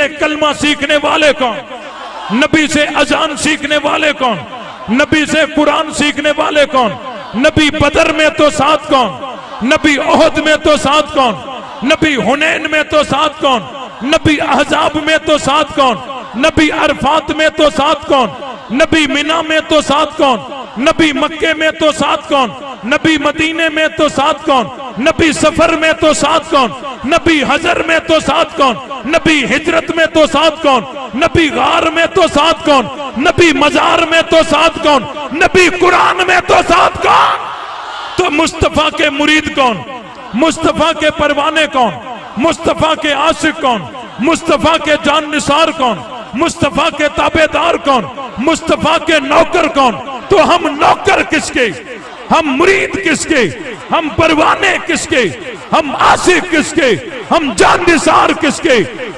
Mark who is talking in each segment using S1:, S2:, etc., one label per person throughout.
S1: से कलमा सीखने वाले कौन? नबी से अजान सीखने वाले कौन? नबी से कुरान सीखने वाले कौन? नबी बदर में तो साथ कौन? नबी ओहद में तो साथ कौन? नबी हुनैन में तो साथ कौन? नबी अहजाब में तो साथ कौन? नबी अरफात में तो साथ कौन? नबी मिना में तो साथ कौन? नबी मक्के में तो साथ कौन? नबी मदीने में तो साथ कौन? नबी सफर में तो साथ कौन? नबी हजर में तो साथ कौन? नबी हिजरत में तो साथ कौन? नबी गार में तो साथ कौन? नबी मजार में तो साथ कौन? नबी कुरान में तो साथ कौन? तो मुस्तफा के मुरीद कौन? मुस्तफा के परवाने कौन? मुस्तफा के आशिक कौन? मुस्तफा के जान निसार कौन? मुस्तफा के ताबेदार कौन? मुस्तफा के नौकर कौन? तो हम नौकर किसके? हम मुरीद किसके? हम परवाने किसके? हम आशिक किसके? हम जान निसार किसके?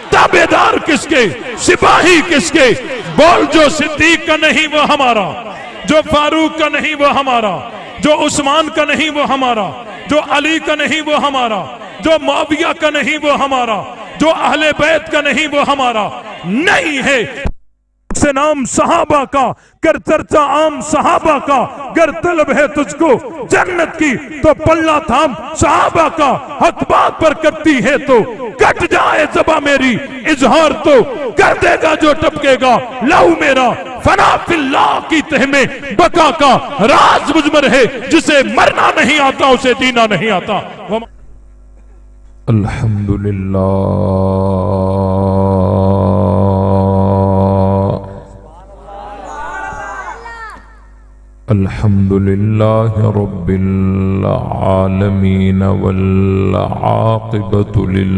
S1: ताबेदार किसके? सिपाही किसके? बोल, जो सिद्दीक का नहीं वो हमारा, जो फारूक का नहीं वो हमारा, जो उस्मान का नहीं वो हमारा, जो अली का नहीं वो हमारा, जो मुआविया का नहीं वो हमारा, जो अहले बैत का नहीं वो हमारा नहीं है। से नाम सहाबा का, कर चर्चा आम सहाबा का, गर तलब है तुझको जन्नत की तो पल्ला थाम सहाबा का। हक बात पर करती है तो कट जाए ज़बां मेरी, इजहार तो कर देगा जो टपकेगा लहू मेरा। फना फिल्लाह की तह में बका का राज मुजमर है, जिसे मरना नहीं आता उसे जीना नहीं आता।
S2: अल्हम्दुलिल्लाह, अल्हम्दुलिल्लाह रब्बिल आलमीन वल आक़िबतु लिल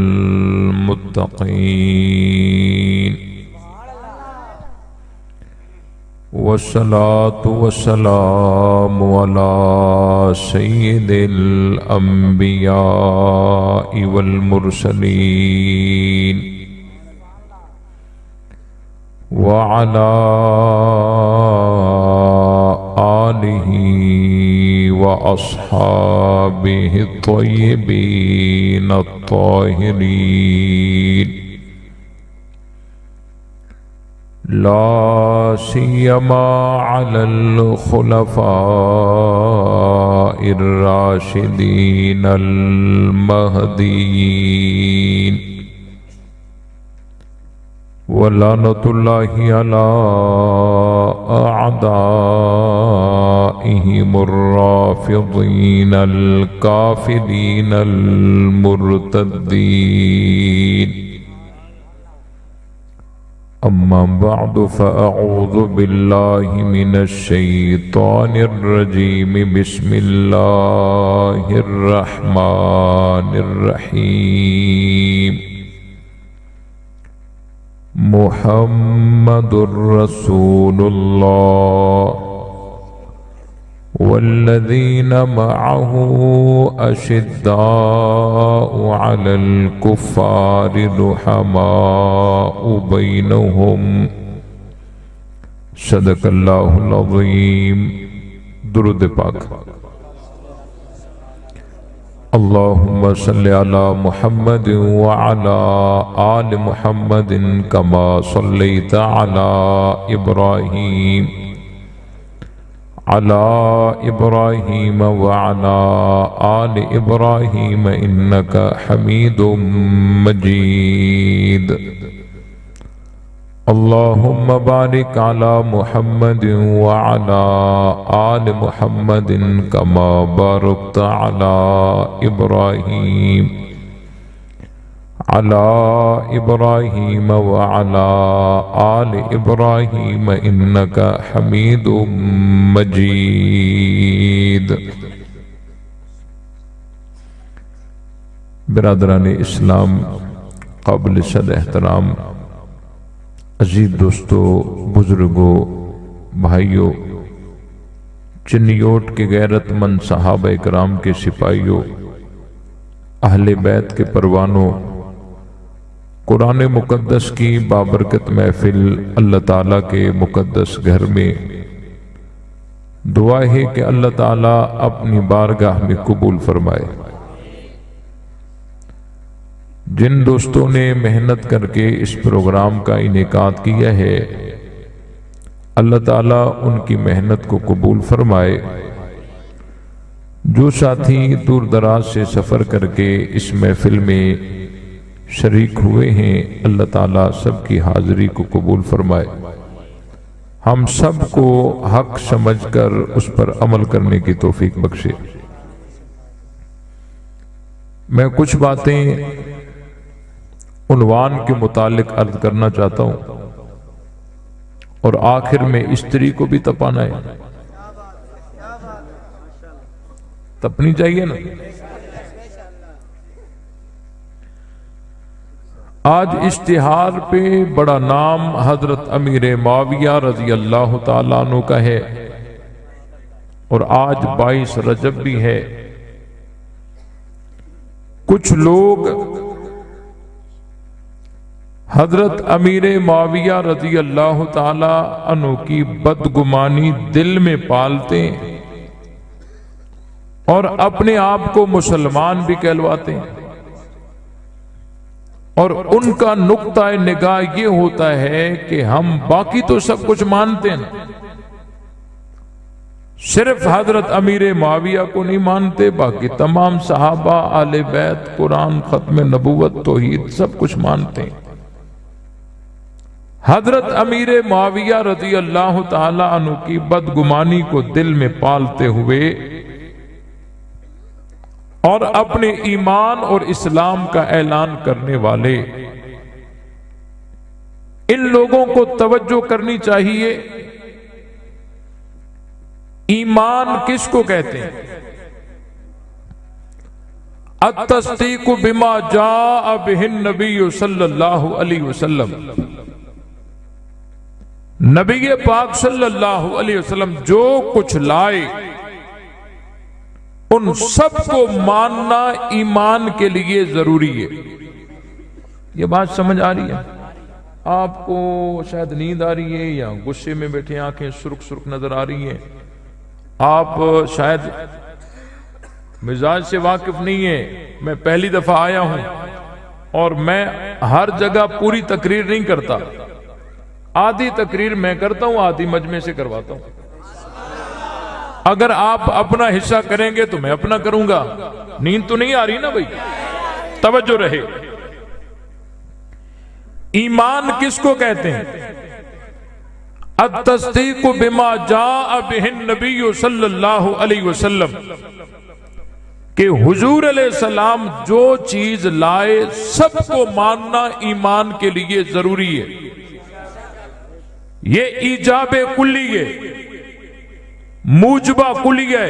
S2: मुत्तक़ीन वस्सलातु वस्सलामु अला सय्यिदिल अंबिया वल मुरसलीन व अला आलिही व अस्हाबिही त्वय्यिबीन अत्ताहिरीन। ला सियमा अलल खुलफाइर राशिदीन अल महदीयीन व लानतुल्लाहि अला अअदाइहिमुर राफिदीन अल काफिरीन अल मुर्तद्दीन। अम्मा बअद फ़अऊज़ु बिल्लाहि मिनश शैतानिर रजीम। बिस्मिल्लाहिर रहमानिर रहीम। मुहम्मदुर रसूलुल्लाह वल्लज़ीना मअहू अशिद्दाउ अलल कुफ़्फ़ारि रुहमाउ बैनहुम। सदक़ल्लाहुल अज़ीम। दुरूद पाक। अल्लाहुम्मा सल्लि अला मुहम्मद व अला आलि मुहम्मद कमा सल्लैता अला इब्राहीम व अला आलि इब्राहीम इन्नका हमीदुम मजीद। अल्लाहुम्मा बारिक अला मुहम्मद व अला आलि मुहम्मद कमा बारकता अला इब्राहीम व अला आलि इब्राहीम इन्नका हमीदुम मजीद। बिरादरान इस्लाम, काबिल सद एहतराम अजीज दोस्तों, बुजुर्गों, भाइयों, चिन्नियोट के गैरतमंद सहाबा इकराम के सिपाहियों, अहले बैत के परवानों, कुरान मुकद्दस की बाबरकत महफिल अल्लाह ताला के मुकद्दस घर में दुआ है कि अल्लाह ताला अपनी बारगाह में कबूल फरमाए। जिन दोस्तों ने मेहनत करके इस प्रोग्राम का इनेकाद किया है, अल्लाह ताला उनकी मेहनत को कबूल फरमाए। जो साथी दूर दराज से सफ़र करके इस महफिल में शरीक हुए हैं, अल्लाह ताला सबकी हाजिरी को कबूल फरमाए। हम सब को हक समझकर उस पर अमल करने की तौफीक बख्शे। मैं कुछ बातें उन्वान के मुतालिक अर्ज करना चाहता हूं और आखिर में स्त्री को भी तपाना है। तपनी चाहिए ना। आज इश्तिहार पे बड़ा नाम हजरत अमीर माविया रजी अल्लाह ताला अन्हु का है और आज 22 रजब भी है। कुछ लोग हजरत अमीर माविया रजी अल्लाह ताला अन्हु की बदगुमानी दिल में पालते और अपने आप को मुसलमान भी कहलवाते हैं और उनका नुक्ता निगाह ये होता है कि हम बाकी तो सब कुछ मानते हैं, सिर्फ हजरत अमीर माविया को नहीं मानते, बाकी तमाम सहाबा, आले बैत, कुरान, खत्म नबूवत, तौहीद सब कुछ मानते हैं। हजरत अमीर माविया रजी अल्लाह ताला अन्हु की बदगुमानी को दिल में पालते हुए और अपने ईमान और इस्लाम का ऐलान करने वाले इन लोगों को तवज्जो करनी चाहिए। ईमान किसको कहते हैं? अत्तस्दीक़ु बिमा जाअ बिहिन नबी सल्लल्लाहु अलैहि वसल्लम। नबी पाक सल्लल्लाहु अलैहि वसल्लम जो कुछ लाए उन सबको मानना ईमान के लिए जरूरी है। ये बात समझ आ रही है? आपको शायद नींद आ रही है या गुस्से में बैठे आंखें सुर्ख सुर्ख नजर आ रही हैं, आप शायद मिजाज से वाकिफ नहीं है। मैं पहली दफा आया हूं और मैं हर जगह पूरी तकरीर नहीं करता, आधी तकरीर मैं करता हूं, आधी मजमे से करवाता हूं। अगर आप अपना हिस्सा करेंगे तो मैं अपना करूंगा। नींद तो नहीं आ रही ना भाई, तवज्जो रहे। ईमान किसको कहते हैं? अत्तस्दीक़ु बिमा जाअ बिहिन नबी सल्लल्लाहु अलैहि वसल्लम कि हुजूर अलैहिस्सलाम जो चीज लाए सबको मानना ईमान के लिए जरूरी है। ये ईजाबे कुल्ली है, मूजबा कुलिया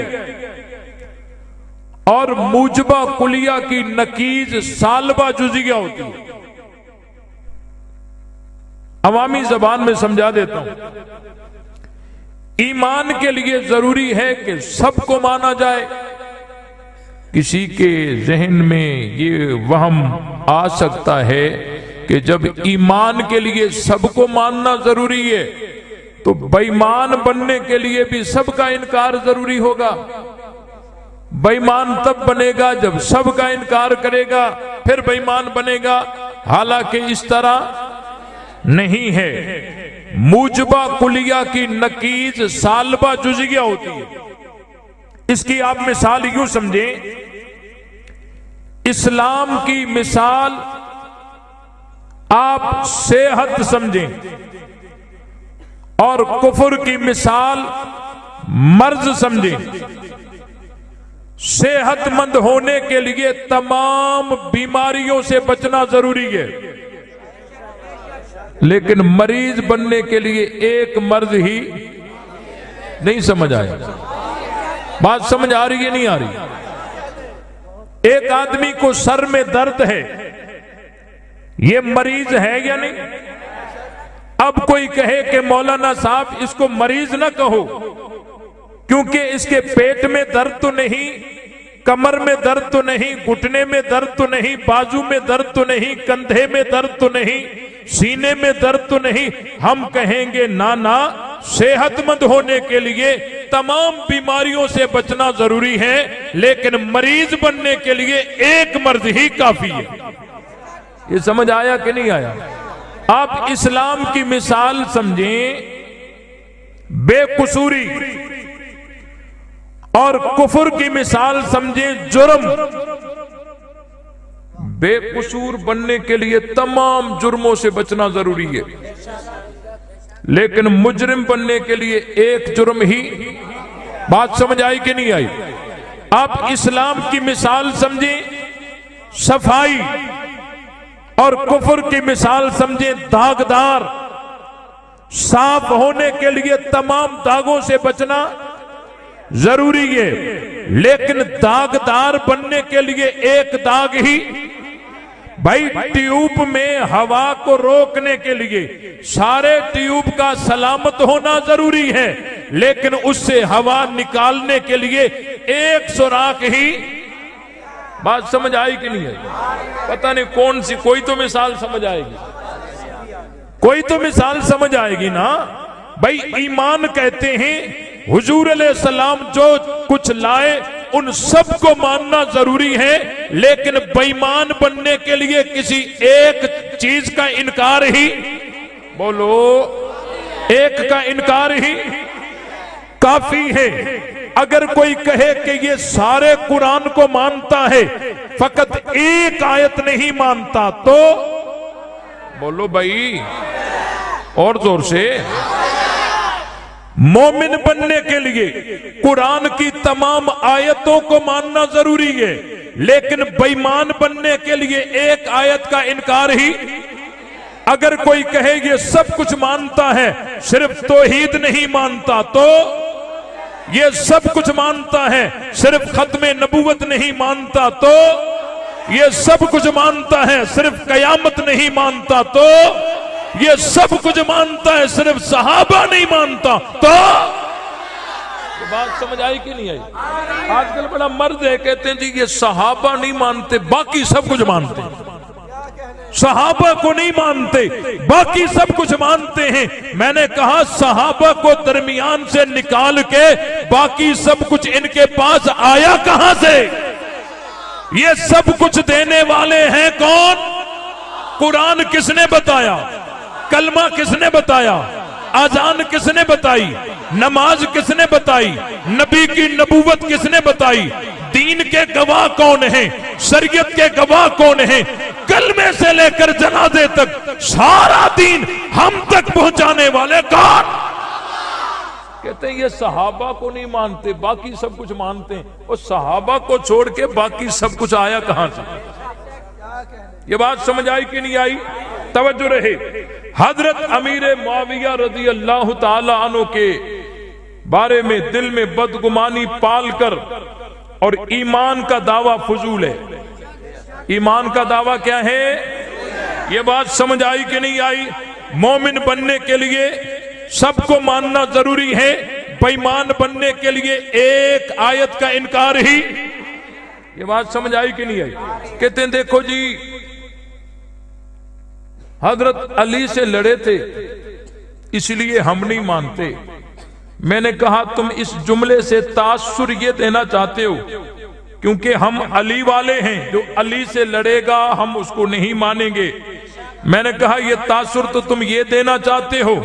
S2: और मूजबा कुलिया की नकीज सालबा जुजिया होती है। अवामी जबान में समझा देता हूं। ईमान के लिए जरूरी है कि सबको माना जाए। किसी के जहन में ये वहम आ सकता है कि जब ईमान के लिए सबको मानना जरूरी है तो बेईमान बनने के लिए भी सबका इनकार जरूरी होगा। बेईमान तब बनेगा जब सबका इनकार करेगा, फिर बेईमान बनेगा। हालांकि इस तरह नहीं है। मूजबा कुलिया की नकीज सालबा जुजिया होती है। इसकी आप मिसाल यूं समझें, इस्लाम की मिसाल आप सेहत समझें और कुफर की मिसाल मर्ज समझें। सेहतमंद होने के लिए तमाम बीमारियों से बचना जरूरी है, लेकिन मरीज बनने के लिए एक मर्ज ही नहीं। समझ आया? बात समझ आ रही है नहीं आ रही? एक आदमी को सर में दर्द है, ये मरीज है या नहीं? अब कोई कहे कि मौलाना साहब इसको मरीज ना कहो, क्योंकि इसके पेट में दर्द तो नहीं, कमर में दर्द तो नहीं, घुटने में दर्द तो नहीं, बाजू में दर्द तो नहीं, कंधे में दर्द तो नहीं, सीने में दर्द तो नहीं। हम कहेंगे ना ना, सेहतमंद होने के लिए तमाम बीमारियों से बचना जरूरी है, लेकिन मरीज बनने के लिए एक मर्ज ही काफी है। ये समझ आया कि नहीं आया? आप इस्लाम की मिसाल समझें बेकसूरी और कुफर की मिसाल समझें जुर्म। बेकसूर बनने के लिए तमाम जुर्मों से बचना जरूरी है, लेकिन मुजरिम बनने के लिए एक जुर्म ही। बात समझ आई कि नहीं आई? आप इस्लाम की मिसाल समझें सफाई और कुफर की मिसाल समझें दागदार। साफ होने के लिए तमाम दागों से बचना जरूरी है, लेकिन दागदार बनने के लिए एक दाग ही। भाई ट्यूब में हवा को रोकने के लिए सारे ट्यूब का सलामत होना जरूरी है, लेकिन उससे हवा निकालने के लिए एक सुराख ही। बात समझ आई कि नहीं आई? पता नहीं कौन सी, कोई तो मिसाल समझ आएगी, कोई तो मिसाल समझ आएगी ना। भाई ईमान कहते हैं हुजूर अलैहिस्सलाम जो कुछ लाए उन सब को मानना जरूरी है, लेकिन बेईमान बनने के लिए किसी एक चीज का इनकार ही, बोलो, एक का इनकार ही काफी है। अगर कोई कहे कि ये सारे कुरान को मानता है, फकत एक आयत नहीं मानता, तो बोलो भाई और जोर से। मोमिन बनने के लिए कुरान की तमाम आयतों को मानना जरूरी है, लेकिन बेईमान बनने के लिए एक आयत का इनकार ही। अगर कोई कहे ये सब कुछ मानता है, सिर्फ तौहीद नहीं मानता, तो ये सब कुछ मानता है, सिर्फ खत्मे नबूवत नहीं मानता, तो ये सब कुछ मानता है, सिर्फ कयामत नहीं मानता, तो ये सब कुछ मानता है, सिर्फ सहाबा नहीं मानता, तो बात समझ आई कि नहीं आई? आजकल बड़ा मर्द है, कहते हैं जी ये सहाबा नहीं मानते, बाकी सब कुछ मानते हैं। सहाबा को नहीं मानते, बाकी सब कुछ मानते हैं। मैंने कहा सहाबा को दरमियान से निकाल के बाकी सब कुछ इनके पास आया कहां से? ये सब कुछ देने वाले हैं कौन? कुरान किसने बताया? कलमा किसने बताया? आजान किसने बताई? नमाज किसने बताई? नबी की नबूवत किसने बताई? दीन के गवाह कौन हैं? शरीयत के गवाह कौन हैं? कलमे से लेकर जनाजे तक सारा दीन हम तक पहुंचाने वाले कौन? कहते हैं ये सहाबा को नहीं मानते, बाकी सब कुछ मानते हैं। और सहाबा को छोड़ के बाकी सब कुछ आया कहां से? ये बात समझ आई कि नहीं आई? तवज्जो रहे। हजरत अमीर मुआविया रजी अल्लाह ताला अन्हु के बारे में दिल में बदगुमानी पालकर, और ईमान का दावा फजूल है। ईमान का दावा क्या है? ये बात समझ आई कि नहीं आई? मोमिन बनने के लिए सबको मानना जरूरी है, बेईमान बनने के लिए एक आयत का इनकार ही। ये बात समझ आई कि नहीं आई? कहते हैं देखो जी, हजरत अली से लड़े थे इसलिए हम नहीं मानते। मैंने कहा तुम इस जुमले से तासुर ये देना चाहते हो क्योंकि हम अली वाले हैं, जो अली से लड़ेगा हम उसको नहीं मानेंगे। मैंने कहा ये तासुर तो तुम ये देना चाहते हो,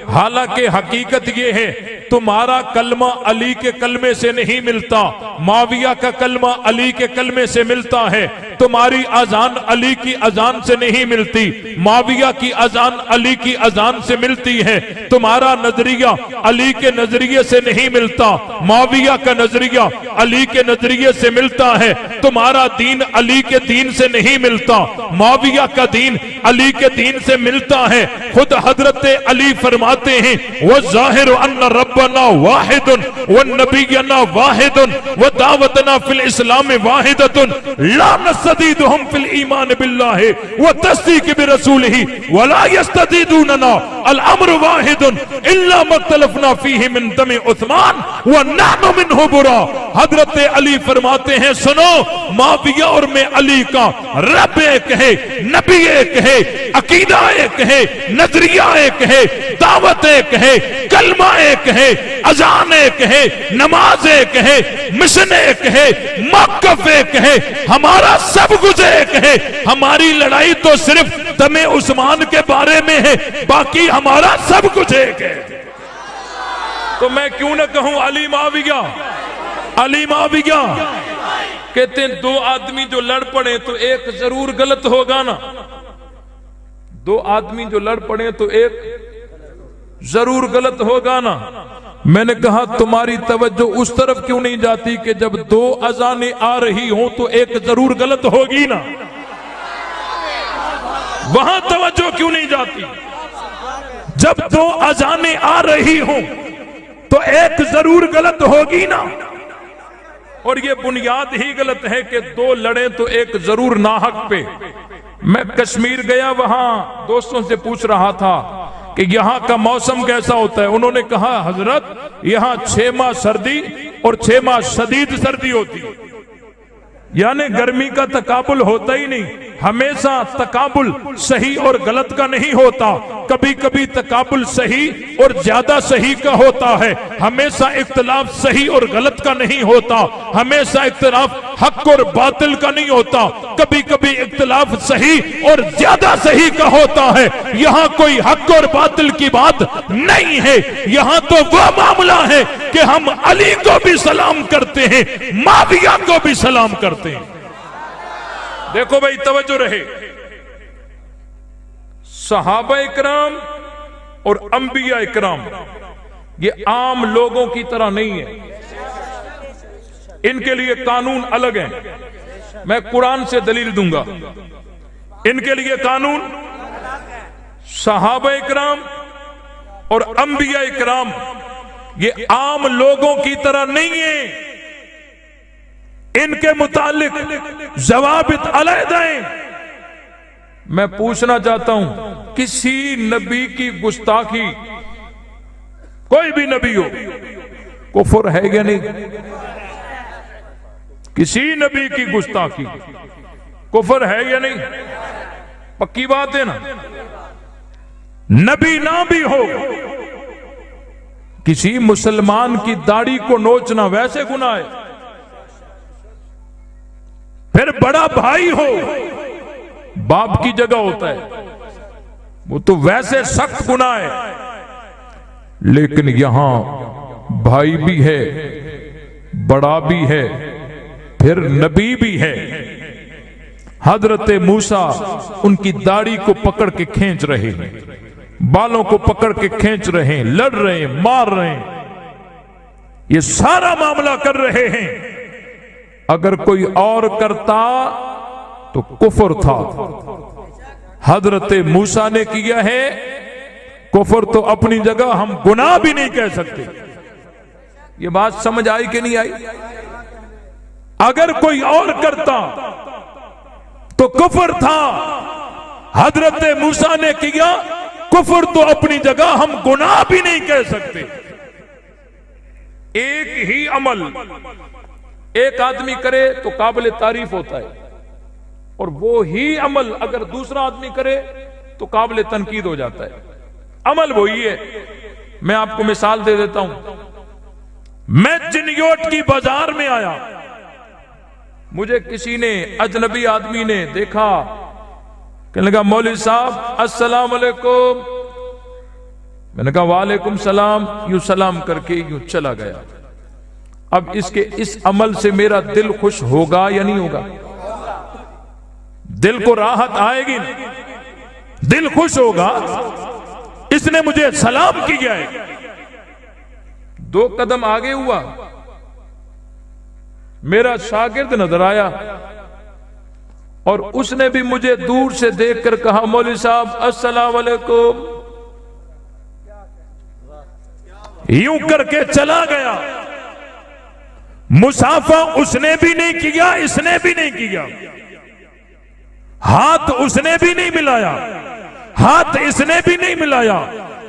S2: हालांकि हकीकत ये है तुम्हारा कलमा अली के कलमे से नहीं मिलता, माविया का कलमा अली के कलमे से मिलता है। तुम्हारी अजान अली की अजान से नहीं मिलती, माविया की अजान अली की अजान से मिलती है। तुम्हारा नजरिया अली के नजरिए से नहीं मिलता, माविया का नजरिया अली के नजरिए से मिलता है। तुम्हारा दीन अली के दीन से नहीं मिलता, माविया का दीन अली के दीन से मिलता है। खुद हजरत अली फरमाते हैं वो जाहिर अन्ना रब्बना वाहिदुन व नबियना वाहिदुन व दावतना फिल इस्लाम वाहिदतुन ला नस्तदीदुहुम फिल ईमान बिल्लाहि व तस्दीक बिरसूलिहि व ला यस्तदीदुनना अल अम्र वाहिदुन इल्ला मख्तलफना फीहि मिन दम उस्मान व नहनु मिनहु बुरा। हजरत अली फरमाते हैं सुनो, माविया और मैं अली का रब एक है, नबी एक है, अकीदा एक है, नजरिया एक है, दावत एक है, कलमा एक है, अजान एक है, नमाज एक है, मिशन एक है, मौक़िफ़ एक है। हमारा
S1: सब कुछ एक है। हमारी लड़ाई तो सिर्फ दमे उस्मान के बारे में है, बाकी हमारा सब कुछ एक है। तो मैं क्यों ना कहूं अली माविया, अली माविया। कहते हैं दो आदमी जो लड़ पड़े तो एक जरूर गलत होगा ना, दो आदमी जो लड़ पड़े तो एक जरूर गलत होगा ना। मैंने कहा तुम्हारी तवज्जो उस तरफ क्यों नहीं जाती कि जब दो अजानें आ रही हों तो एक जरूर गलत होगी ना, वहां तवज्जो क्यों नहीं जाती? जब दो अजानें आ रही हों तो एक जरूर गलत होगी ना। और ये बुनियाद ही गलत है कि दो लड़े तो एक जरूर नाहक पे। मैं कश्मीर गया, वहां दोस्तों से पूछ रहा था कि यहां का मौसम कैसा होता है। उन्होंने कहा हजरत यहां 6 माह सर्दी और 6 माह शदीद सर्दी होती है, यानी गर्मी का तकाबुल होता ही नहीं। हमेशा तकाबुल सही और गलत का नहीं होता, कभी कभी तकाबुल सही और ज्यादा सही का होता है। हमेशा इख्तिलाफ सही और गलत का नहीं होता, हमेशा इख्तिलाफ हक और बातिल का नहीं होता, कभी कभी इख्तिलाफ सही और ज्यादा सही का होता है। यहाँ कोई हक और बातिल की बात नहीं है, यहाँ तो वह मामला है कि हम अली को भी सलाम करते हैं, माविया को भी सलाम करते हैं। देखो भाई तवज्जो रहे, सहाबा इकराम और अंबिया इकराम ये आम लोगों की तरह नहीं है, इनके लिए कानून अलग है। मैं कुरान से दलील दूंगा, इनके लिए कानून। सहाबा इकराम और अंबिया इकराम ये आम लोगों की तरह नहीं है, इनके मुतालिक जवाबित अलहदा हैं। मैं पूछना चाहता हूं, किसी नबी की गुस्ताखी, कोई भी नबी हो, कुफर है या नहीं? किसी नबी की गुस्ताखी कुफर है या नहीं? पक्की बात है ना। नबी ना भी हो, किसी मुसलमान की दाढ़ी को नोचना वैसे गुनाह है। फिर बड़ा भाई हो, बाप की जगह होता है, वो तो वैसे सख्त गुनाह है। लेकिन यहां भाई भी है, बड़ा भी है, फिर नबी भी है। हजरत मूसा उनकी दाढ़ी को पकड़ के खींच रहे हैं, बालों को पकड़ के खींच रहे हैं, लड़ रहे हैं, मार रहे हैं, ये सारा मामला कर रहे हैं। अगर कोई और करता तो कुफर था, हजरत मूसा ने किया है। कुफर तो अपनी जगह, हम गुनाह भी नहीं कह सकते। ये बात समझ आई कि नहीं आई? अगर कोई और करता तो कुफर था, हजरत मूसा ने किया, कुफर तो अपनी जगह, हम गुनाह भी नहीं कह सकते। एक ही अमल एक आदमी करे तो काबिल तारीफ होता है, और वो ही अमल अगर दूसरा आदमी करे तो काबिल तनकीद हो जाता है। अमल वही है। मैं आपको मिसाल दे देता हूं। मैं चिन्योट की बाजार में आया, मुझे किसी ने, अजनबी आदमी ने देखा, कहने लगा मौलवी साहब अस्सलाम वालेकुम। मैंने कहा वालेकुम सलाम। यूं सलाम करके यूं चला गया। अब इसके इस अमल से मेरा दिल खुश होगा या नहीं होगा? दिल को राहत आएगी ना, दिल खुश होगा। इसने मुझे सलाम किया है, 2 कदम आगे हुआ, मेरा शागिर्द नजर आया और उसने भी मुझे दूर से देखकर कहा मौलवी साहब अस्सलाम वालेकुम। यूं करके चला गया। मुसाफा उसने भी नहीं किया, इसने भी नहीं किया। हाथ उसने भी नहीं मिलाया, हाथ इसने भी नहीं मिलाया।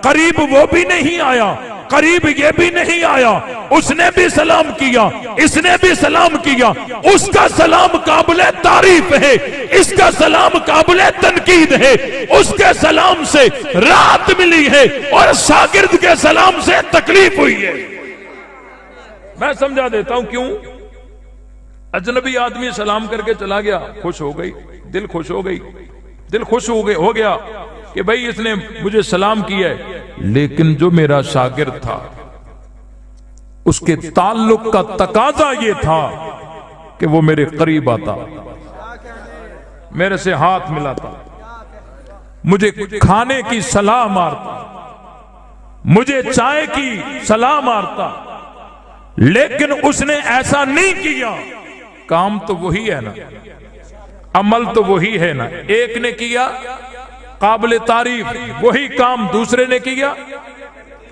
S1: करीब वो भी नहीं आया, करीब ये भी नहीं आया। उसने भी सलाम किया, इसने भी सलाम किया। उसका सलाम काबिले तारीफ है, इसका सलाम काबिले तनकीद है। उसके सलाम से राहत मिली है और शागिर्द के सलाम से तकलीफ हुई है। मैं समझा देता हूं क्यों। अजनबी आदमी सलाम करके चला गया, खुश हो गई, दिल खुश हो गई, दिल खुश हो गया कि भाई इसने मुझे सलाम किया है। लेकिन जो मेरा शागिर्द था उसके ताल्लुक का तकाजा ये था कि वो मेरे करीब आता, मेरे से हाथ मिलाता, मुझे खाने की सलाह मारता, मुझे चाय की सलाह मारता। लेकिन उसने ऐसा नहीं किया। काम तो वही है ना, अमल तो वही है ना। एक ने किया काबिल तारीफ, वही काम दूसरे ने किया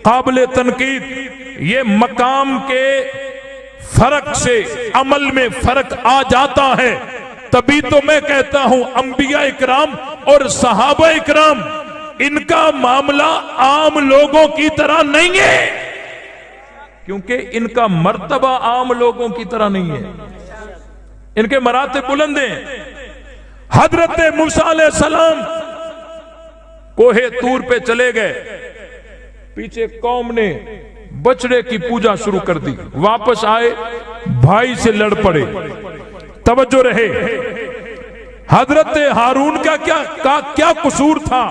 S1: काबिल तनकीद। ये मकाम के फर्क से अमल में फर्क आ जाता है। तभी तो मैं कहता हूं अंबिया इकराम और सहाबा इकराम, इनका मामला आम लोगों की तरह नहीं है, क्योंकि इनका मर्तबा आम लोगों की तरह नहीं है। इनके मराते बुलंद हैं। हजरत मूसा अलैहिस्सलाम कोहे तूर पे चले गए, पीछे कौम ने बछड़े की पूजा शुरू कर दी। वापस आए, भाई से लड़ पड़े। तवज्जो रहे, हजरत हारून का क्या कसूर था?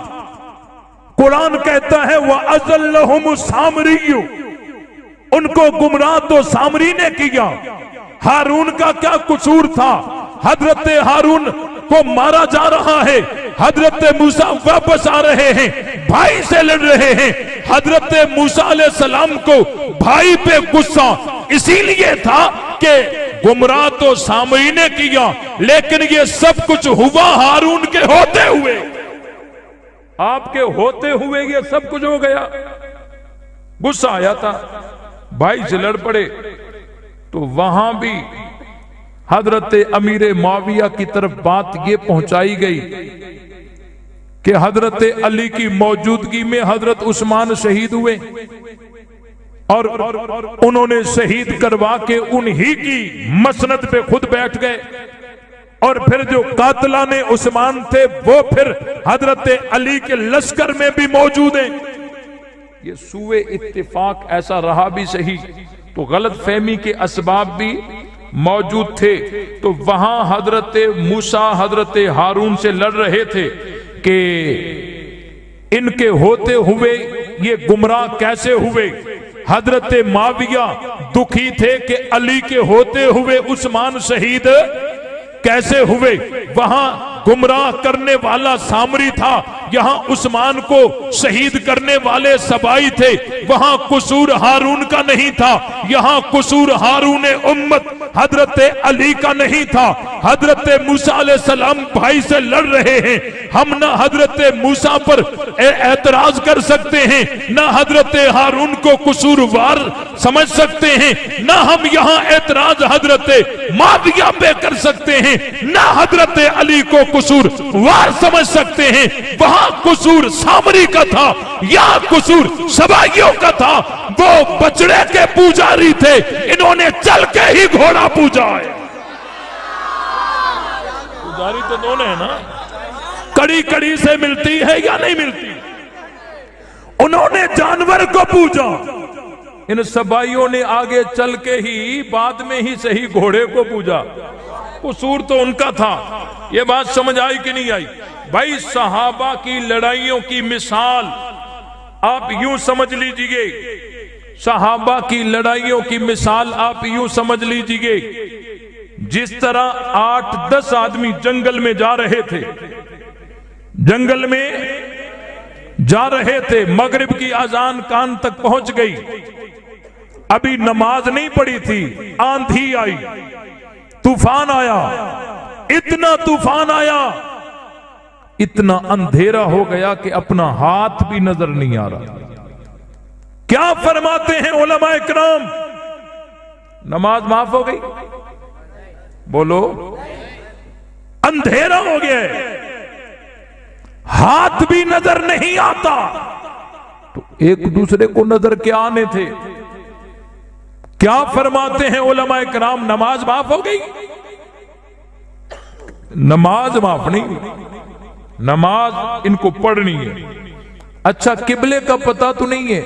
S1: कुरान कहता है वह अज़ल्लहुम सामरिय्यु, उनको गुमराह तो सामरी ने किया। हारून का क्या कसूर था? हजरत हारून को मारा जा रहा है, हजरत मूसा वापस आ रहे हैं, भाई से लड़ रहे हैं। हजरत मूसा अलैहिस्सलाम को भाई पे गुस्सा इसीलिए था कि गुमराह तो सामरी ने किया, लेकिन ये सब कुछ हुआ हारून के होते हुए। आपके होते हुए ये सब कुछ हो गया। गुस्सा आया था, भाई से लड़ पड़े। तो वहां भी हजरत अमीर मुआविया की तरफ बात ये पहुंचाई गई कि हजरत अली की मौजूदगी में हजरत उस्मान शहीद हुए और उन्होंने शहीद करवा के उन्हीं की मसनद पे खुद बैठ गए। और फिर जो कातलाने उस्मान थे वो फिर हजरत अली के लश्कर में भी मौजूद हैं। ये सूए इत्तिफाक ऐसा रहा भी सही, तो गलत फहमी के असबाब भी मौजूद थे। तो वहां हजरत मूसा हजरत हारून से लड़ रहे थे कि इनके होते हुए ये गुमराह कैसे हुए। हजरत मुआविया दुखी थे कि अली के होते हुए उस्मान शहीद कैसे हुए। वहां गुमराह करने वाला सामरी था, यहां उस्मान को शहीद करने वाले सबाई थे। वहां कसूर हारून का नहीं था, यहां कसूर हारून उम्मत हजरत अली का नहीं था। हजरत मूसा अलैहिस्सलाम भाई से लड़ रहे हैं। हम ना हजरत मूसा पर एतराज कर सकते हैं, ना हजरत हारून को कसूरवार समझ सकते हैं, ना हम यहां एतराज हजरत मुआविया पे कर सकते हैं, ना हजरत अली को कसूरवार समझ सकते हैं। वहां कसूर सामरी का था, यहां कसूर सबाइयों का था। वो बछड़े के पुजारी थे, इन्होंने चल के ही घोड़ा पूजा है। पुजारी तो दोनों है ना, कड़ी कड़ी से मिलती है या नहीं मिलती। उन्होंने जानवर को पूजा, इन सबाइयों ने आगे चल के ही बाद में ही सही घोड़े को पूजा। कसूर तो उनका था। ये बात समझ आई कि नहीं आई? भाई सहाबा की लड़ाइयों की मिसाल आप यूं समझ लीजिए, सहाबा की लड़ाइयों की मिसाल आप यूं समझ लीजिए, जिस तरह 8-10 आदमी जंगल में जा रहे थे, जंगल में जा रहे थे, मगरिब की अजान कान तक पहुंच गई, अभी नमाज नहीं पड़ी थी, आंधी आई, तूफान आया, इतना तूफान आया, इतना अंधेरा हो गया कि अपना हाथ भी नजर नहीं आ रहा। क्या फरमाते हैं उलमाए इकराम? नमाज माफ हो गई? बोलो, अंधेरा हो गया, हाथ भी नजर नहीं आता, तो एक दूसरे को नजर क्या आने थे? क्या फरमाते हैं उलमाए इकराम? नमाज माफ हो गई? नमाज माफ नहीं, नमाज इनको पढ़नी है। अच्छा, किबले का पता तो नहीं है,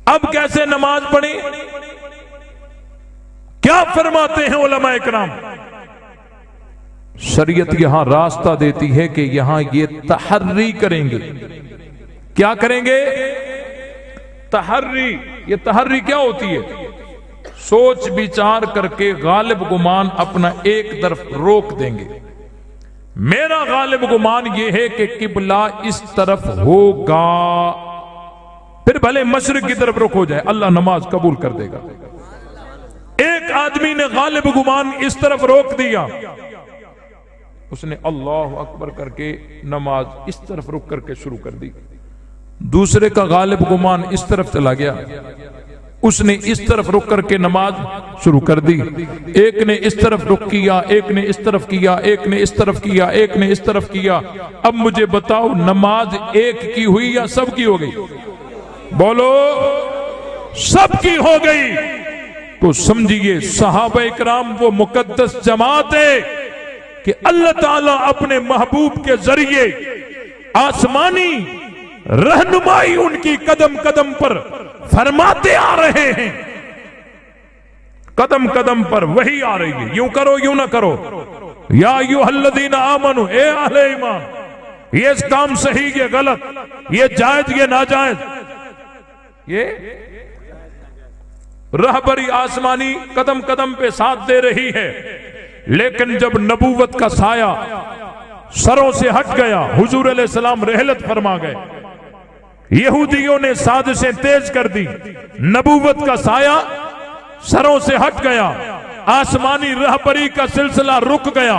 S1: अब कैसे नमाज पढ़े? क्या फरमाते हैं उलमा इकराम?
S2: शरीयत यहां रास्ता देती है कि यहां ये तहर्री करेंगे। क्या करेंगे? तहर्री। ये तहर्री क्या होती है? सोच विचार करके गालिब गुमान अपना एक तरफ रोक देंगे। मेरा गालिब गुमान यह है कि किबला इस तरफ होगा, फिर भले मशरिक की तरफ रुख हो जाए, अल्लाह नमाज कबूल कर देगा। एक आदमी ने गालिब गुमान इस तरफ रोक दिया, उसने अल्लाह अकबर करके नमाज इस तरफ रुक करके शुरू कर दी। दूसरे का गालिब गुमान इस तरफ चला गया, उसने इस तरफ रुक करके नमाज शुरू कर दी। एक ने इस तरफ रुक किया, एक ने इस तरफ किया, एक ने इस तरफ किया, एक ने इस तरफ किया। अब मुझे बताओ, नमाज एक की हुई या सब की हो गई? बोलो, सब की हो गई। तो समझिए सहाबा इकराम वो मुकद्दस जमात है कि अल्लाह ताला अपने महबूब के जरिए आसमानी रहनुमाई उनकी कदम कदम पर फरमाते आ रहे हैं। कदम कदम पर वही आ रही है। यूं करो, यूं ना करो। या अय्युहल्लज़ीना आमनू, ए अहले ईमान, ये काम सही, ये गलत, ये जायज, ये नाजायज, ये रहबरी आसमानी कदम कदम पे साथ दे रही है। लेकिन जब नबूवत का साया सरों से हट गया, हुजूर अलैहिस्सलाम रहलत फरमा गए, यहूदियों ने साजिशें तेज कर दी, नबूवत का साया सरों से हट गया, आसमानी रहबरी का सिलसिला रुक गया,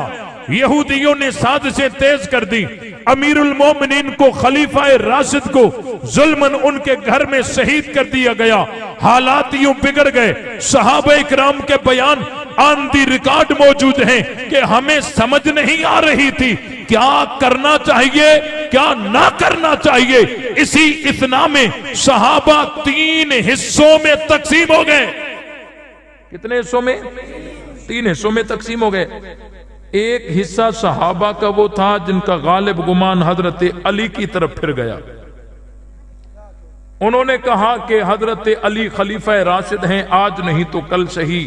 S2: यहूदियों ने साजिशें तेज कर दी, अमीरुल मोमिनीन को, खलीफा राशिद को जुल्मन उनके घर में शहीद कर दिया गया। हालात यूं बिगड़ गए। सहाबा इकराम के बयान ऑन दी रिकॉर्ड मौजूद हैं कि हमें समझ नहीं आ रही थी क्या करना चाहिए, क्या ना करना चाहिए। इसी इतना में सहाबा 3 हिस्सों में तकसीम हो गए। कितने हिस्सों में? 3 हिस्सों में तकसीम हो गए। एक हिस्सा सहाबा का वो था जिनका गालिब गुमान हजरत अली की तरफ फिर गया। उन्होंने कहा कि हजरत अली खलीफा राशिद हैं, आज नहीं तो कल सही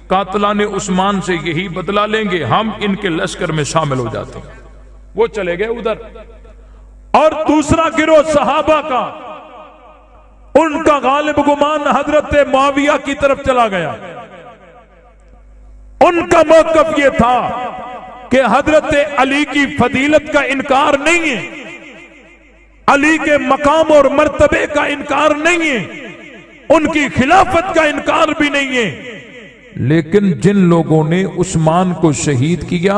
S2: कातलाने उस्मान से यही बदला लेंगे, हम इनके लश्कर में शामिल हो जाते हैं। वो चले गए उधर। और दूसरा गिरोह सहाबा का, उनका गालिब गुमान हजरत मुआविया की तरफ चला गया। उनका मौकफ यह था कि हजरत अली की फजीलत का इनकार नहीं है, अली के मकाम और मर्तबे का इनकार नहीं है, उनकी खिलाफत का इनकार भी नहीं है। लेकिन जिन लोगों ने उस्मान को शहीद किया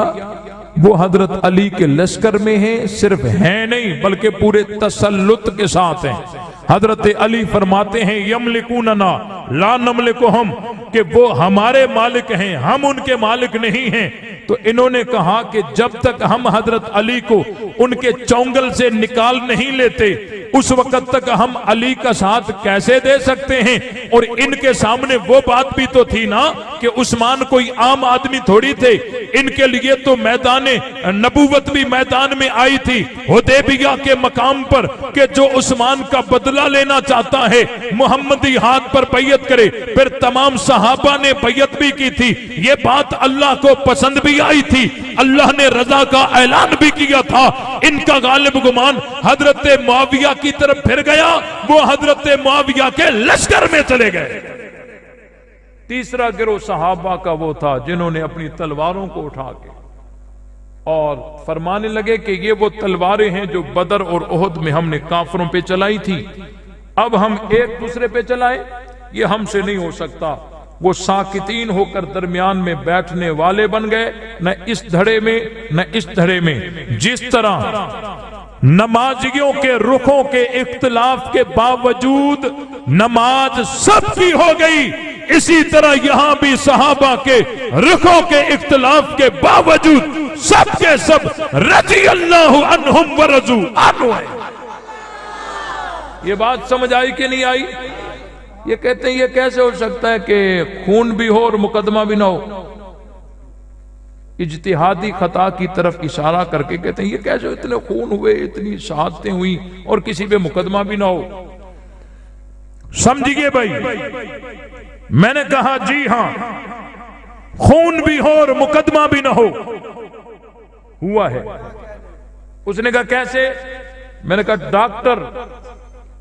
S2: वो हजरत अली के लश्कर में हैं, सिर्फ हैं नहीं बल्कि पूरे तसल्लुत के साथ हैं। हजरत अली फरमाते हैं यमलिकूनना ला नमलिकुहुम, कि वो हमारे मालिक हैं, हम उनके मालिक नहीं हैं। तो इन्होंने कहा कि जब तक हम हजरत अली को उनके चौंगल से निकाल नहीं लेते उस वक्त तक हम अली का साथ कैसे दे सकते हैं। और इनके सामने वो बात भी तो थी ना कि उस्मान कोई आम आदमी थोड़ी थे, इनके लिए तो मैदान नबूवत भी मैदान में आई थी हुदैबिया के मकाम पर, कि जो उस्मान का बदला लेना चाहता है मोहम्मदी हाथ पर बैयत करे। फिर तमाम सहाबा ने बैयत भी की थी। ये बात अल्लाह को पसंद भी आई थी, अल्लाह ने रजा का ऐलान भी किया था। इनका गालिब गुमान हजरत मुआविया की तरफ फिर गया, वो हजरत मुआविया के लश्कर में चले गए। तीसरा गिरोह सहाबा का वो था जिन्होंने अपनी तलवारों को उठा के और फरमाने लगे कि ये वो तलवारें हैं जो बदर और ओहद में हमने काफरों पे चलाई थी, अब हम एक दूसरे पे चलाएं, ये हमसे नहीं हो सकता। वो साकितीन होकर दरमियान में बैठने वाले बन गए, न इस धड़े में न इस धड़े में। जिस तरह नमाजियों के रुखों के इख्तिलाफ के बावजूद नमाज सबकी हो गई, इसी तरह यहां भी सहाबा के रुखों के इख्तिलाफ के बावजूद सबके सब रज़ी अल्लाहु अन्हुम व रज़ू अन्हु है। ये बात समझ आई कि नहीं आई? ये कहते हैं ये कैसे हो सकता है कि खून भी हो और मुकदमा भी ना हो। इज्तिहादी खता की तरफ इशारा करके कहते हैं ये कैसे, इतने खून हुए, इतनी शहादतें हुई और किसी पे मुकदमा भी ना हो। समझिए भाई, मैंने कहा जी हां,
S1: खून भी हो और मुकदमा भी ना हो। हुआ है। उसने कहा कैसे? मैंने कहा डॉक्टर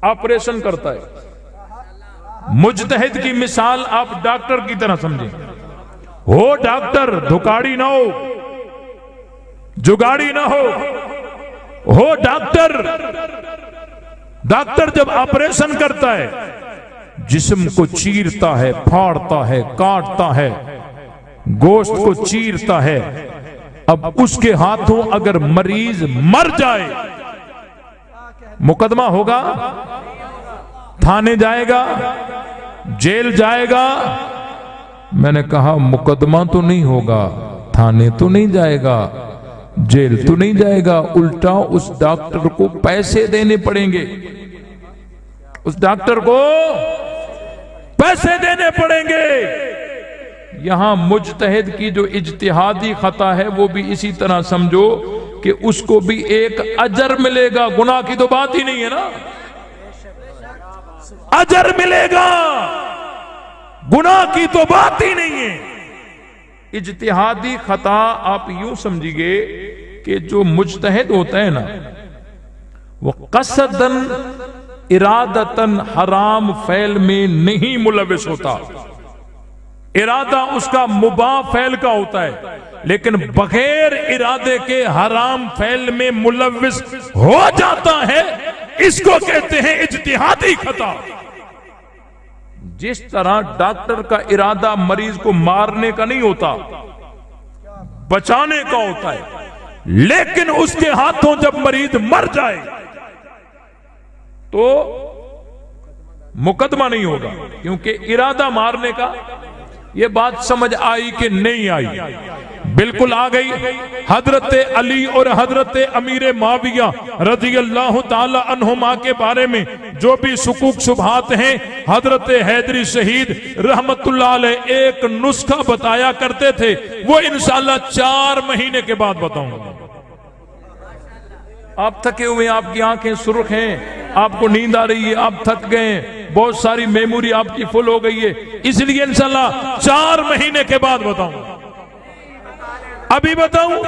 S1: ऑपरेशन करता है, मुजतहिद की मिसाल आप डॉक्टर की तरह समझें। हो डॉक्टर, धुकाड़ी ना हो, जुगाड़ी ना हो डॉक्टर। डॉक्टर जब ऑपरेशन करता है, जिस्म को चीरता है, फाड़ता है, काटता है, गोश्त को चीरता है। अब उसके हाथों अगर मरीज मर जाए, मुकदमा होगा, थाने जाएगा, जेल जाएगा। मैंने कहा मुकदमा तो नहीं होगा, थाने तो नहीं जाएगा, जेल तो नहीं जाएगा, उल्टा उस डॉक्टर को पैसे देने पड़ेंगे, उस डॉक्टर को पैसे देने पड़ेंगे। यहां मुजतहिद की जो इज्तिहादी खता है वो भी इसी तरह समझो कि उसको भी एक अजर मिलेगा, गुनाह की तो बात ही नहीं है ना, अजर मिलेगा, गुनाह की तो बात ही नहीं है। इज्तिहादी खता आप यूं समझिए कि जो मुजतहिद होता है ना, वो कसदन इरादतन हराम फैल में नहीं मुलविस होता। इरादा उसका मुबाह फैल का होता है, लेकिन बगैर इरादे के हराम फैल में मुलविस हो जाता है। इसको कहते हैं इज्तिहादी खता। जिस तरह डॉक्टर का इरादा मरीज को मारने का नहीं होता, बचाने का होता है, लेकिन उसके हाथों जब मरीज मर जाए तो मुकदमा नहीं होगा, क्योंकि इरादा मारने का। यह बात समझ आई कि नहीं आई? बिल्कुल आ गई। हजरत अली और हजरत अमीर माविया रज़ी अल्लाह ताला अन्हुमा के बारे में जो भी सुकूक शुबहात हैं, हजरत हैदरी शहीद रहमतुल्लाह अलैह एक नुस्खा बताया करते थे, वो इंशाअल्लाह 4 महीने के बाद बताऊंगा। आप थके हुए, आपकी आंखें सुर्ख हैं, आपको नींद आ रही है, आप थक गए, बहुत सारी मेमोरी आपकी फुल हो गई है, इसलिए इंशाअल्लाह 4 महीने के बाद बताऊंगा। अभी बताऊं?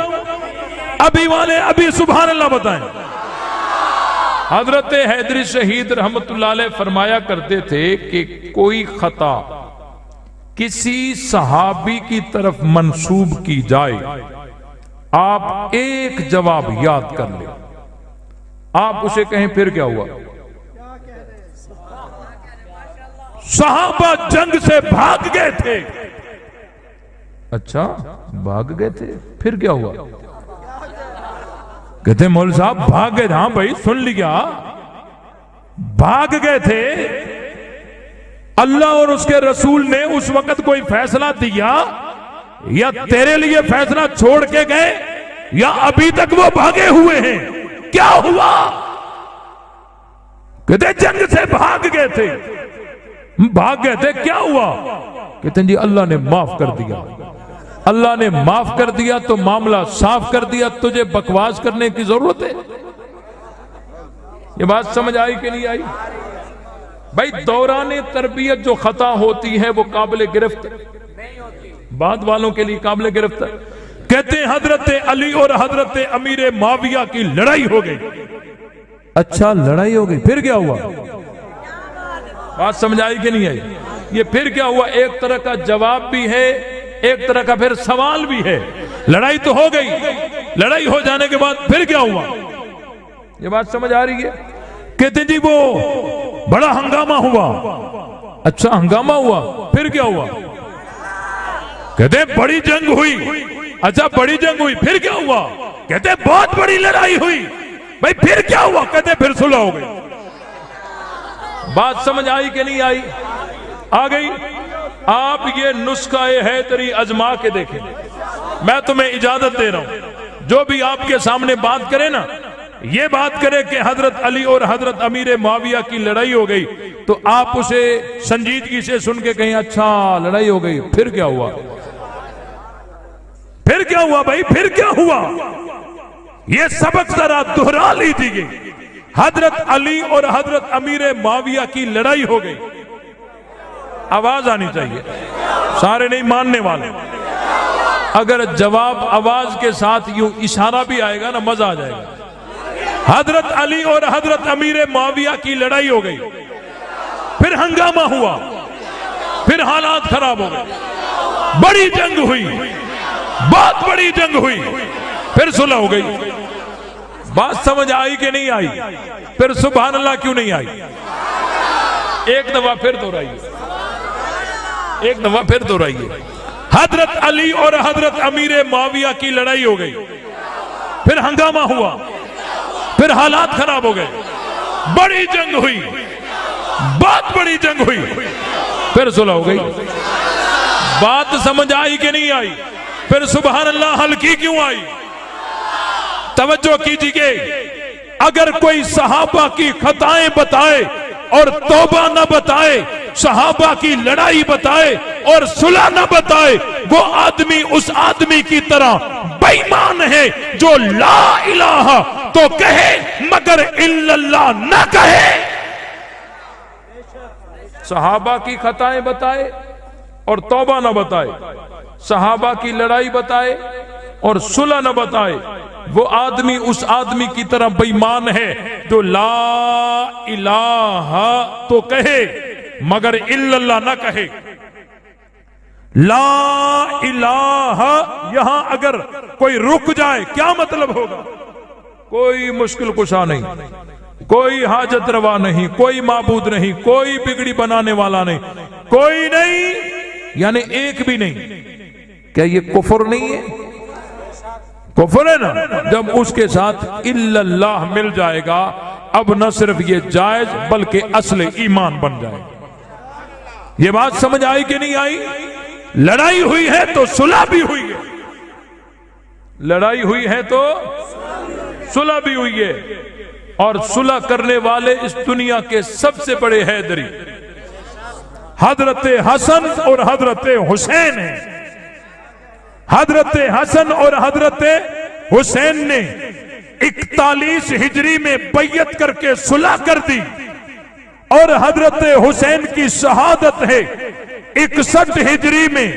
S1: अभी वाले अभी सुभान अल्लाह बताएं। हजरत हैदरी शहीद रहमतुल्लाह अलैह फरमाया करते थे कि कोई खता किसी सहाबी की तरफ मंसूब की जाए, आप एक जवाब याद कर ले, आप उसे कहें फिर क्या हुआ? सहाबा जंग से भाग गए थे। अच्छा, भाग गए थे, फिर क्या हुआ? कहते मौल साहब भाग गए। हाँ भाई सुन लिया, भाग गए थे। अल्लाह और उसके रसूल ने उस वक्त कोई फैसला दिया, या तेरे लिए फैसला छोड़ के गए, या अभी तक वो भागे हुए हैं? क्या हुआ? कहते जंग से भाग गए थे। भाग गए थे, क्या हुआ? कहते जी अल्लाह ने माफ कर दिया। अल्लाह ने माफ कर दिया तो मामला साफ कर दिया, तुझे बकवास करने की जरूरत है? ये बात समझ आई कि नहीं आई? भाई दौरान तरबियत जो खता होती है वो काबिल गिरफ्त नहीं होती, बाद वालों के लिए काबिल गिरफ्त। कहते हैं हजरत अली और हजरत अमीर माविया की लड़ाई हो गई। अच्छा लड़ाई हो गई, फिर क्या हुआ? बात समझ आई कि नहीं आई? ये फिर क्या हुआ एक तरह का जवाब भी है, एक तरह का फिर सवाल भी है। लड़ाई तो हो गई, लड़ाई हो जाने के बाद फिर क्या हुआ? ये बात समझ आ रही है? कहते जी वो बड़ा हंगामा हुआ। अच्छा हंगामा हुआ, फिर क्या हुआ? कहते बड़ी जंग हुई। अच्छा बड़ी जंग हुई, फिर क्या हुआ? कहते बहुत बड़ी लड़ाई हुई। भाई फिर क्या हुआ? कहते फिर सुलह हो गई। बात समझ आई कि नहीं आई? आ गई। आप ये नुस्खा है तेरी अजमा के देखें। मैं तुम्हें इजाजत दे रहा हूं, जो भी आपके सामने बात करे ना, ये बात करे कि हजरत अली और हजरत अमीर मुआविया की लड़ाई हो गई, तो आप उसे संजीदगी से सुन के कहें अच्छा लड़ाई हो गई, फिर क्या हुआ? फिर क्या हुआ भाई? फिर क्या हुआ? ये सबक जरा दोहरा लीजिए। हजरत अली और हजरत अमीर मुआविया की लड़ाई हो गई। आवाज आनी चाहिए, सारे नहीं मानने वाले। अगर जवाब आवाज के साथ यूं इशारा भी आएगा ना, मजा आ जाएगा। हजरत अली और हजरत अमीर मुआविया की लड़ाई हो गई, फिर हंगामा हुआ, फिर हालात खराब हो गए, बड़ी जंग हुई, बहुत बड़ी जंग हुई, फिर सुलह हो गई। बात समझ आई कि नहीं आई? फिर सुभान अल्लाह क्यों नहीं आई? एक दफा फिर दोहराइए, एक दफा फिर दोहराइए। हजरत अली और हजरत अमीर मुआविया की लड़ाई हो गई, फिर हंगामा हुआ, फिर हालात खराब हो गए, बड़ी जंग हुई, बहुत बड़ी जंग हुई, फिर सुलह हो गई। बात समझ आई कि नहीं आई? फिर सुभान अल्लाह हल्की क्यों आई? तवज्जो कीजिए, अगर कोई सहाबा की खताएं बताए और तौबा न बताए, सहाबा की लड़ाई बताए और सुलह न बताए, वो आदमी उस आदमी की तरह बेईमान है जो ला इलाहा तो कहे मगर इल्लल्लाह न कहे। सहाबा की खताएं बताए और तौबा न बताए, सहाबा की लड़ाई बताए और सुलह न बताए, वो आदमी उस आदमी की तरह बेईमान है जो ला इलाहा तो कहे मगर इल्लल्लाह ना कहे। ला इलाहा यहां अगर कोई रुक जाए क्या मतलब होगा? कोई मुश्किल कुशा नहीं, कोई हाजत रवा नहीं, कोई माबूद नहीं, कोई बिगड़ी बनाने वाला नहीं, कोई नहीं, यानी एक भी नहीं। क्या ये कुफर नहीं है? कुफर है ना। जब उसके साथ इल्लल्लाह मिल जाएगा, अब न सिर्फ ये जायज बल्कि असले ईमान बन जाएगा। ये बात समझ आई कि नहीं आई? लड़ाई हुई है तो सुलह भी हुई है, लड़ाई हुई है तो सुलह भी हुई है, और सुलह करने वाले इस दुनिया के सबसे बड़े हैदरी हजरत हसन और हजरत हुसैन है। हजरत हसन और हजरत हुसैन ने 41 हिजरी में बैयत करके सुलह कर दी, और हजरत हुसैन की शहादत है 61 हिजरी में।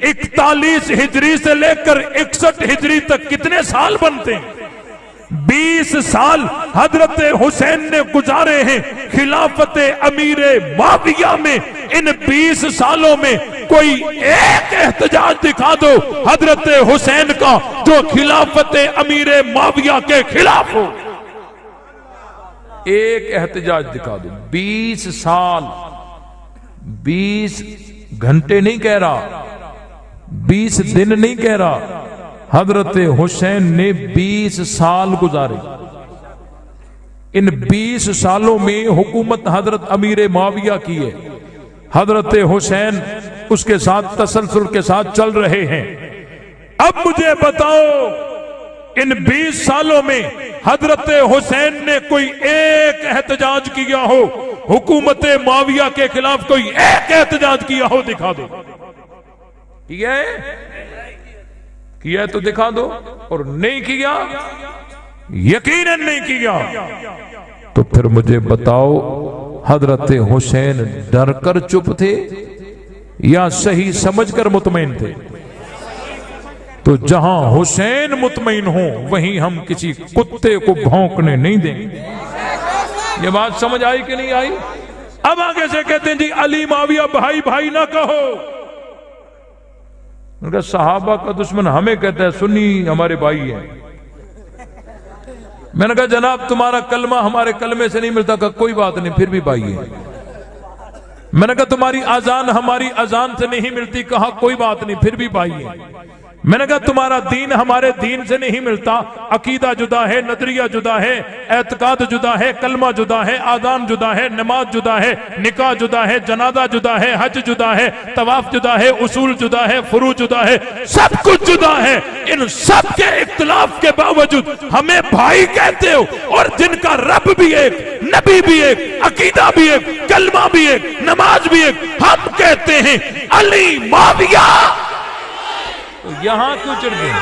S1: 41 हिजरी से लेकर 61 हिजरी तक कितने साल बनते हैं? 20 साल हजरत हुसैन ने गुजारे हैं खिलाफत अमीर मुआविया में। इन 20 सालों में कोई एक एहतजाज दिखा दो हजरत हुसैन का जो खिलाफत अमीर मुआविया के खिलाफ हो। एक एहतजाज दिखा दो। 20 साल, 20 घंटे नहीं कह रहा, 20 दिन नहीं कह रहा, हजरत हुसैन ने 20 साल गुजारे। इन 20 सालों में हुकूमत हजरत अमीर मुआविया की है, हजरत हुसैन उसके साथ तसलसल के साथ चल रहे हैं। अब मुझे बताओ, इन 20 सालों में हजरत हुसैन ने कोई एक एहतजाज किया हो, हुकूमत मुआविया के खिलाफ कोई एक एहतजाज किया हो, दिखा दो। किया तो दिखा दो, और नहीं किया, यकीनन नहीं किया। तो फिर मुझे बताओ, हजरत हुसैन डर कर चुप थे या सही समझकर मुतमईन थे? तो जहां हुसैन मुतमईन हो वहीं हम किसी कुत्ते को भौंकने नहीं देंगे। ये बात समझ आई कि नहीं आई? अब आगे से कहते हैं जी अली मुआविया भाई भाई ना कहो। उनका सहाबा का दुश्मन हमें कहता है सुन्नी हमारे भाई हैं। मैंने कहा जनाब तुम्हारा कलमा हमारे कलमे से नहीं मिलता। कहा कोई बात नहीं, फिर भी भाई है। मैंने कहा तुम्हारी अजान हमारी अजान से नहीं मिलती। कहा कोई बात नहीं, फिर भी भाई है। मैंने कहा तुम्हारा दीन हमारे दीन से नहीं मिलता। अकीदा जुदा है, नजरिया जुदा है, एतकाद जुदा है, कलमा जुदा है, आदान जुदा है, नमाज जुदा है, निकाह जुदा है, जनाजा जुदा है, हज जुदा है, तवाफ जुदा है, उसूल जुदा है, फुरू जुदा है, सब कुछ जुदा है। इन सब के इख्तिलाफ के बावजूद हमें भाई कहते हो, और जिनका रब भी एक, नबी भी एक, अकीदा भी एक, कलमा भी एक, नमाज भी एक, हम कहते हैं अली मुआविया। तो यहां क्यों चढ़ गए?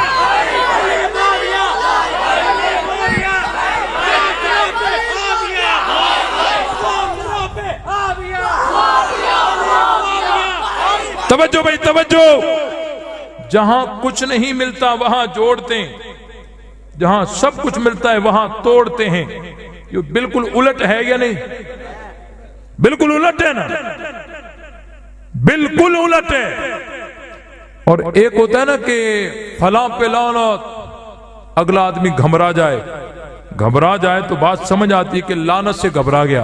S1: तवज्जो भाई तवज्जो।
S2: जहां कुछ नहीं मिलता वहां जोड़ते हैं, जहां सब कुछ मिलता है वहां तोड़ते हैं। ये बिल्कुल उलट है या नहीं?
S1: बिल्कुल उलट है ना, बिल्कुल उलट है।
S2: और एक होता है ना कि फला पे लानत, अगला आदमी घबरा जाए, घबरा जाए तो बात समझ आती है कि लानत से घबरा गया,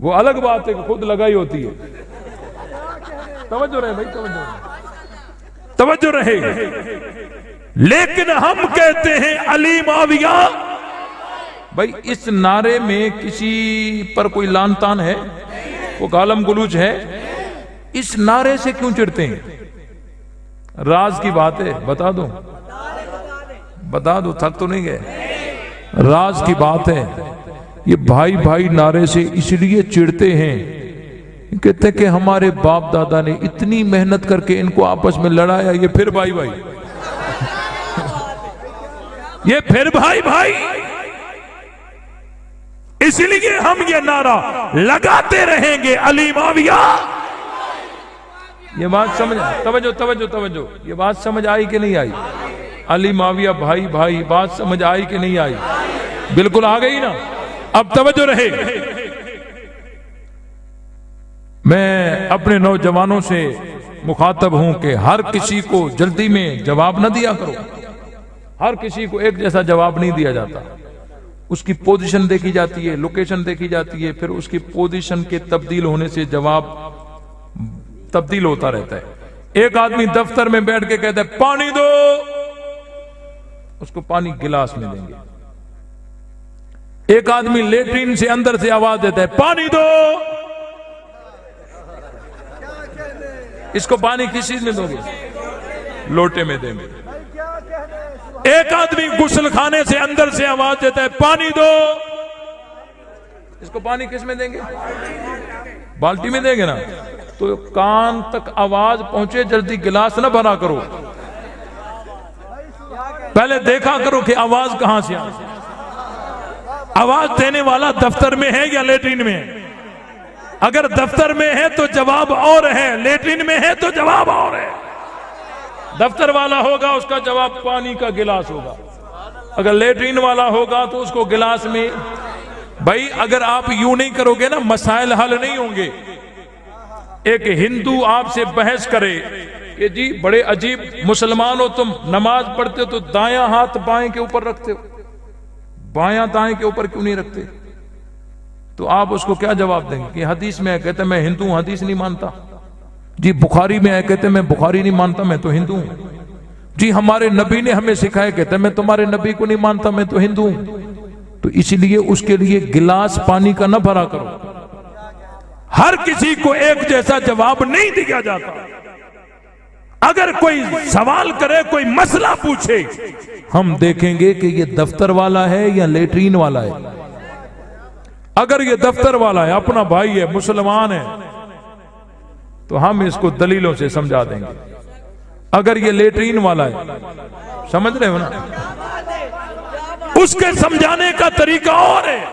S2: वो अलग बात है कि खुद लगाई होती है। तवज्जो रहे भाई,
S1: तवज्जो रहे। लेकिन हम कहते हैं अली माविया।
S2: भाई इस नारे में किसी पर कोई लान तान है, वो गालम गुलूज है? इस नारे से क्यों चिढ़ते हैं? राज की बात है, बता दो, बता दो, थक तो नहीं गए? राज की बात है। ये भाई भाई नारे से इसलिए चिढ़ते हैं, कहते हैं कि हमारे बाप दादा ने इतनी मेहनत करके इनको आपस में लड़ाया, ये फिर भाई भाई,
S1: ये फिर भाई भाई। इसलिए हम ये नारा लगाते रहेंगे, अली माविया।
S2: ये बात समझ, तवज्जो तवज्जो तवज्जो, ये बात समझ आई कि नहीं आई? अली माविया भाई भाई, बात समझ आई कि नहीं आई? बिल्कुल आ गई ना।
S1: अब तवज्जो रहे।
S2: मैं अपने नौजवानों से मुखातब हूं कि हर किसी को जल्दी में जवाब न दिया करो। हर किसी को एक जैसा जवाब नहीं दिया जाता, उसकी पोजीशन देखी जाती है, लोकेशन देखी जाती है, फिर उसकी पोजीशन के तब्दील होने से जवाब तब्दील होता रहता है। एक आदमी दफ्तर में बैठ के कहता है पानी दो, उसको पानी गिलास में देंगे। एक आदमी लेटरिन से अंदर से आवाज देता है पानी दो, इसको पानी किस चीज में दोगे? लोटे में देंगे।
S1: एक आदमी गुस्ल खाने से अंदर से आवाज देता है पानी दो,
S2: इसको पानी किस में देंगे? बाल्टी में देंगे ना। तो कान तक आवाज पहुंचे, जल्दी गिलास ना भरा करो,
S1: पहले देखा करो कि आवाज कहां से आ रही है। आवाज देने वाला दफ्तर में है या लेटरिन में है? अगर दफ्तर में है तो जवाब और है, लेटरिन में है तो जवाब और है। दफ्तर वाला होगा उसका जवाब पानी का गिलास होगा, अगर लेटरिन वाला होगा तो उसको गिलास में। भाई अगर आप यूं नहीं करोगे ना, मसाइल हल नहीं होंगे। एक हिंदू आपसे बहस करे कि जी बड़े अजीब मुसलमान हो तुम, नमाज पढ़ते हो तो दायां हाथ बाएं के ऊपर रखते हो, बायां दाएं के ऊपर क्यों नहीं रखते? तो आप उसको क्या जवाब देंगे कि हदीस में है, कहते मैं हिंदू हूं, हदीस नहीं मानता। जी बुखारी में है, कहते मैं बुखारी नहीं मानता, मैं तो हिंदू हूं। जी हमारे नबी ने हमें सिखाया, कहते मैं तुम्हारे नबी को नहीं मानता, मैं तो हिंदू हूं। तो इसलिए उसके लिए गिलास पानी का न भरा करो। हर किसी को एक जैसा जवाब नहीं दिया जाता। अगर कोई सवाल करे, कोई मसला पूछे,
S2: हम देखेंगे कि ये दफ्तर वाला है या लेटरीन वाला है। अगर ये दफ्तर वाला है, अपना भाई है, मुसलमान है, तो हम इसको दलीलों से समझा देंगे। अगर ये लेटरीन वाला है, समझ रहे हो ना,
S1: उसके समझाने का तरीका और है।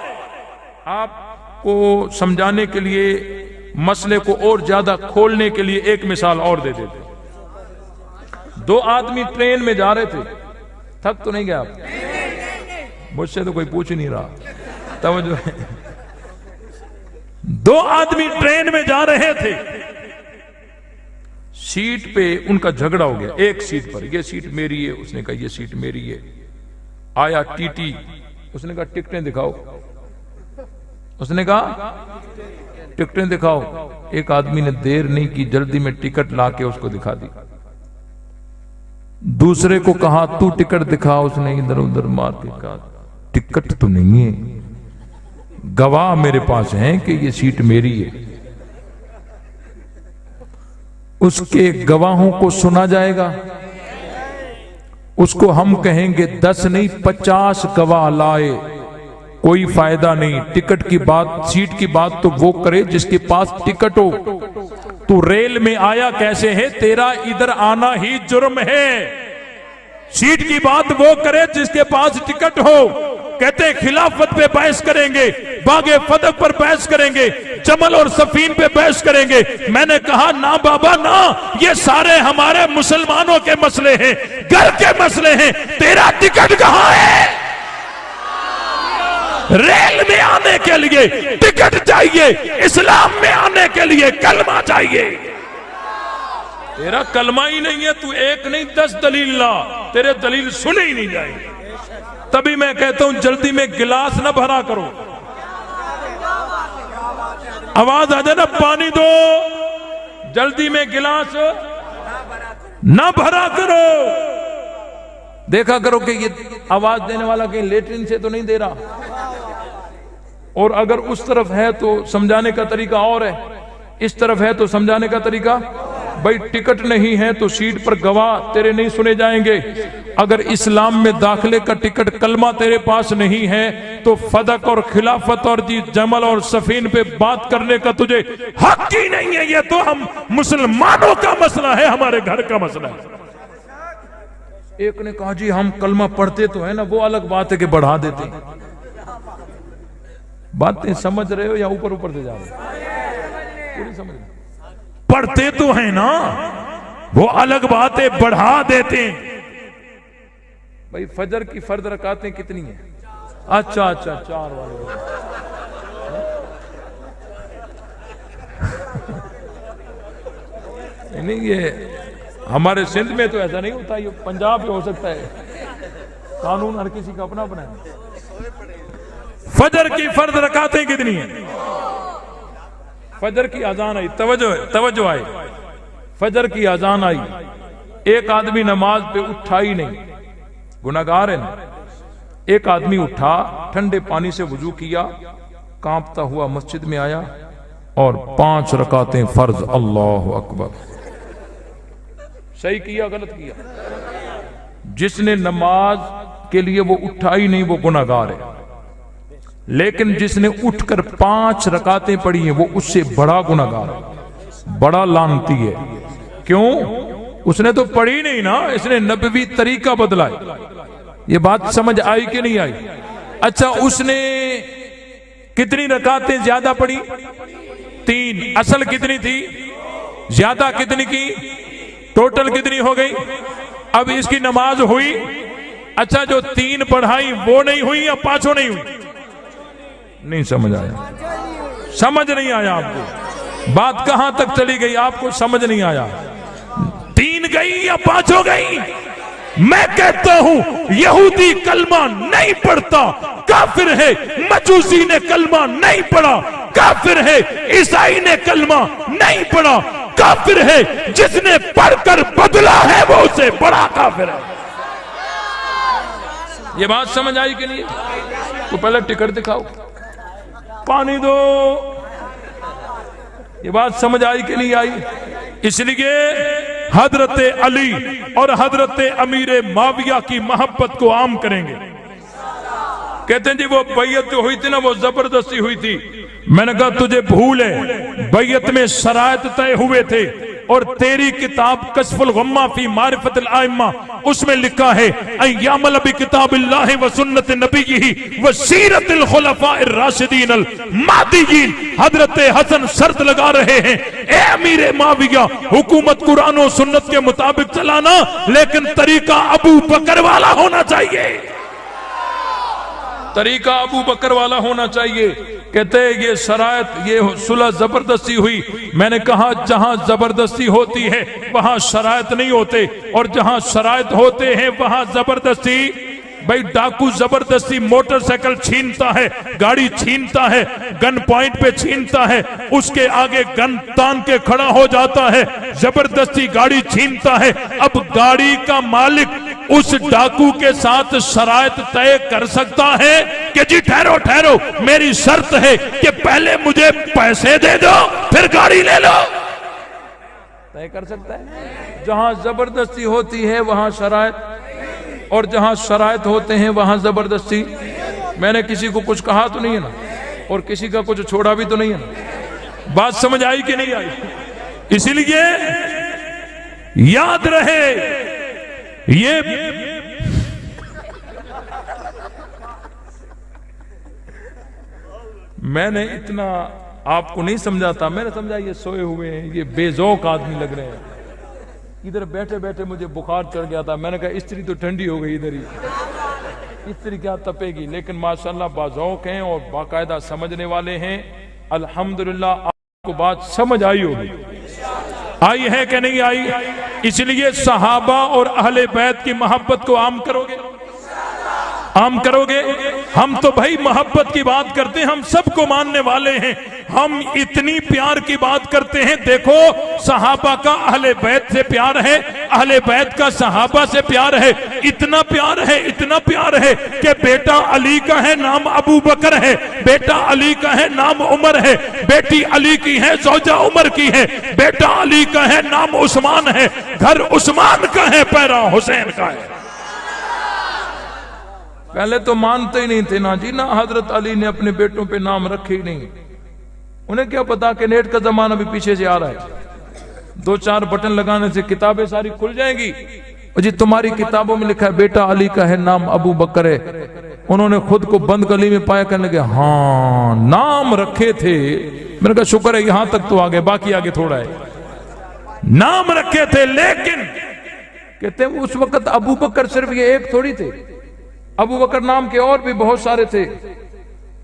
S2: आपको समझाने के लिए, मसले को और ज्यादा खोलने के लिए एक मिसाल और दे देते। दो आदमी ट्रेन में जा रहे थे, थक तो नहीं गया आप? मुझसे तो कोई पूछ ही नहीं रहा। तवज्जो।
S1: दो आदमी ट्रेन में जा रहे थे,
S2: सीट पे उनका झगड़ा हो गया। एक सीट पर, ये सीट मेरी है, उसने कहा ये सीट मेरी है। आया टीटी, उसने कहा टिकटें दिखाओ, उसने कहा टिकटें दिखाओ। एक आदमी ने देर नहीं की, जल्दी में टिकट लाके उसको दिखा दी। दूसरे को कहा तू टिकट दिखा, उसने इधर उधर मार के कहा टिकट तो नहीं है, गवाह मेरे पास हैं कि ये सीट मेरी है। उसके गवाहों को सुना जाएगा, उसको हम कहेंगे 10 नहीं 50 गवाह लाए, कोई फायदा नहीं। टिकट की बात, सीट की बात तो वो करे जिसके पास टिकट हो। तू रेल में आया कैसे है, तेरा इधर आना ही जुर्म है।
S1: सीट की बात वो करे जिसके पास टिकट हो। कहते हैं खिलाफत पे बहस करेंगे, बागे फतह पर बहस करेंगे, जमल और सफीन पे बहस करेंगे। मैंने कहा ना बाबा ना, ये सारे हमारे मुसलमानों के मसले हैं, घर के मसले हैं। तेरा टिकट कहां है? रेल में आने के लिए टिकट चाहिए, इस्लाम में आने के लिए कलमा चाहिए। तेरा कलमा ही नहीं है, तू एक नहीं 10 दलील ला, तेरे दलील सुने ही नहीं जाएंगे। तभी मैं कहता हूं जल्दी में गिलास ना भरा करो, आवाज आ जाए ना, पानी दो, जल्दी में गिलास ना भरा करो। देखा करो कि ये आवाज देने वाला कहीं लेटरिन से तो नहीं दे रहा, और अगर उस तरफ है तो समझाने का तरीका और है, इस तरफ है तो समझाने का तरीका। भाई टिकट नहीं है तो सीट पर गवाह तेरे नहीं सुने जाएंगे। अगर इस्लाम में दाखिले का टिकट कलमा तेरे पास नहीं है तो फदक और खिलाफत और जी जमल और सफीन पे बात करने का तुझे हक ही नहीं है। ये तो हम मुसलमानों का मसला है, हमारे घर का मसला है। एक ने कहा जी हम कलमा पढ़ते तो है ना, वो अलग बात है कि बढ़ा देते हैं। बातें समझ रहे हो या ऊपर ऊपर से जा रहे हो? पूरी समझ रहे? पढ़ते तो है ना, वो अलग बात है, बढ़ा देते हैं। भाई फजर की फर्द रकातें कितनी है? अच्छा 4 वाले। नहीं ये हमारे सिंध में तो ऐसा नहीं होता, ये पंजाब में हो सकता है, कानून हर किसी का अपना अपना है। फजर की फर्द रकातें कितनी है? फजर की अजान आई, तवज्जो आई, फजर की अजान आई, एक आदमी नमाज पे उठा ही नहीं, गुनाहगार है ना। एक आदमी उठा, ठंडे पानी से वुजू किया, कांपता हुआ मस्जिद में आया और 5 रकातें फर्ज, अल्लाह अकबर। सही किया गलत किया? जिसने नमाज के लिए वो उठा ही नहीं वो गुनाहगार है, लेकिन जिसने उठकर 5 रकातें पढ़ी हैं वो उससे बड़ा गुनाहगार है, बड़ा लानती है। क्यों? उसने तो पढ़ी नहीं ना, इसने नबवी तरीका बदला है। ये बात समझ आई कि नहीं आई? अच्छा उसने कितनी रकातें ज्यादा पढ़ी? 3। असल कितनी थी? ज्यादा कितनी की? टोटल कितनी हो गई? अब इसकी नमाज हुई। अच्छा जो 3 पढ़ाई वो नहीं हुई या 5 नहीं हुई? नहीं समझ आया, समझ नहीं आया आपको। बात कहां तक चली गई आपको समझ नहीं आया? 3 गई या 5 हो गई? मैं कहता हूं यहूदी कलमा नहीं पढ़ता, काफिर है। मजूसी ने कलमा नहीं पढ़ा, काफिर है। ईसाई ने कलमा नहीं पढ़ा, काफिर है। जिसने पढ़कर बदला है वो उससे बड़ा काफिर है। ये बात समझ आई कि नहीं? तो पहले टिकट दिखाओ, पानी दो। ये बात समझ आई कि नहीं आई? इसलिए हजरत अली और हजरत अमीर माविया की मोहब्बत को आम करेंगे। कहते हैं जी वो बैयत जो हुई थी ना वो जबरदस्ती हुई थी। मैंने कहा तुझे भूल है, बैयत में शराइत तय हुए थे और तेरी किताब कश्फुल गम्मा फी मारिफतुल आइम्मा उसमें लिखा है अय्यामल बि किताबिल्लाहि व सुन्नत नबीही व सीरतिल खुलफाइर राशिदीन अल महदीयीन। हजरत हसन शर्त लगा रहे हैं, ए अमीर माविया, हुकूमत कुरान और सुन्नत के मुताबिक चलाना, लेकिन तरीका अबू बकर वाला होना चाहिए। तरीका अबू बकर वाला होना चाहिए। कहते हैं ये शरायत, ये सुलह जबरदस्ती हुई। मैंने कहा जहां जबरदस्ती होती है वहां शरायत नहीं होते, और जहां शरायत होते हैं वहां जबरदस्ती। भाई डाकू जबरदस्ती मोटरसाइकिल छीनता है, गाड़ी छीनता है, गन पॉइंट पे छीनता है, उसके आगे गन तान के खड़ा हो जाता है, जबरदस्ती गाड़ी छीनता है। अब गाड़ी का मालिक उस डाकू के साथ शरायत तय कर सकता है कि जी ठहरो ठहरो, मेरी शर्त है कि पहले मुझे पैसे दे दो फिर गाड़ी ले लो। तय कर सकता है? जहां जबरदस्ती होती है वहां शरायत, और जहां शरायत होते हैं वहां जबरदस्ती। मैंने किसी को कुछ कहा तो नहीं है ना, और किसी का कुछ छोड़ा भी तो नहीं है ना। बात समझ आई कि नहीं आई? इसलिए याद रहे ये मैंने इतना आपको नहीं समझा था, मैंने समझा ये सोए हुए हैं, ये बेजौक आदमी लग रहे हैं। इधर बैठे बैठे मुझे बुखार चढ़ गया था, मैंने कहा स्त्री तो ठंडी हो गई इधर ही, स्त्री क्या तपेगी। लेकिन माशाल्लाह बाजौक हैं और बाकायदा समझने वाले हैं। अल्हम्दुलिल्लाह आपको बात समझ आई होगी, आई है कि नहीं आई? इसलिए सहाबा और अहले बैत की मोहब्बत को आम करोगे, आम करोगे। हम तो भाई मोहब्बत की बात करते हैं, हम सबको मानने वाले हैं, हम इतनी प्यार की बात करते हैं। देखो सहाबा का अहले बैत से प्यार है, अहले बैत का सहाबा से प्यार है, इतना प्यार है, इतना प्यार है कि बेटा अली का है नाम अबू बकर है, बेटा अली का है नाम उमर है, बेटी अली की है ज़ौजा उमर की है, बेटा अली का है नाम उस्मान है, घर उस्मान का है, पैरा हुसैन का है। पहले तो मानते ही नहीं थे ना जी ना, हजरत अली ने अपने बेटों पे नाम रखे ही नहीं। उन्हें क्या पता कि नेट का जमाना भी पीछे से आ रहा है, 2-4 बटन लगाने से किताबें सारी खुल जाएंगी। जी तुम्हारी किताबों में लिखा है बेटा अली का है नाम अबू बकर है। उन्होंने खुद को बंद गली में पाया, करने लगे हाँ नाम रखे थे। मैंने कहा शुक्र है यहां तक तो आ गए, बाकी आगे थोड़ा है। नाम रखे थे, लेकिन कहते हैं उस वक्त अबू बकर सिर्फ ये एक थोड़ी थे, अबू बकर नाम के और भी बहुत सारे थे।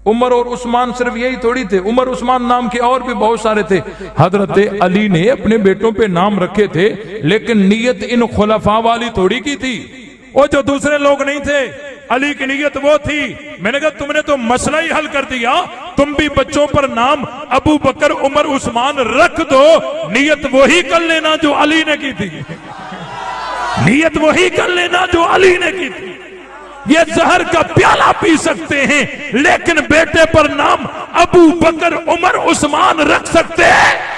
S1: उमर और उस्मान सिर्फ यही थोड़ी थे, उमर उस्मान नाम के और भी बहुत सारे थे। हजरत अली ने अपने बेटों पे नाम रखे थे, लेकिन नीयत इन खुलफा वाली थोड़ी की थी, वो जो दूसरे लोग नहीं थे। अली की नीयत वो थी। मैंने कहा तुमने तो मसला ही हल कर दिया, तुम भी बच्चों पर नाम अबू बकर उमर उस्मान रख दो, नीयत वही कर लेना जो अली ने की थी, नीयत वही कर लेना जो अली ने की थी। ये जहर का प्याला पी सकते हैं, लेकिन बेटे पर नाम अबू बकर उमर उस्मान रख सकते हैं।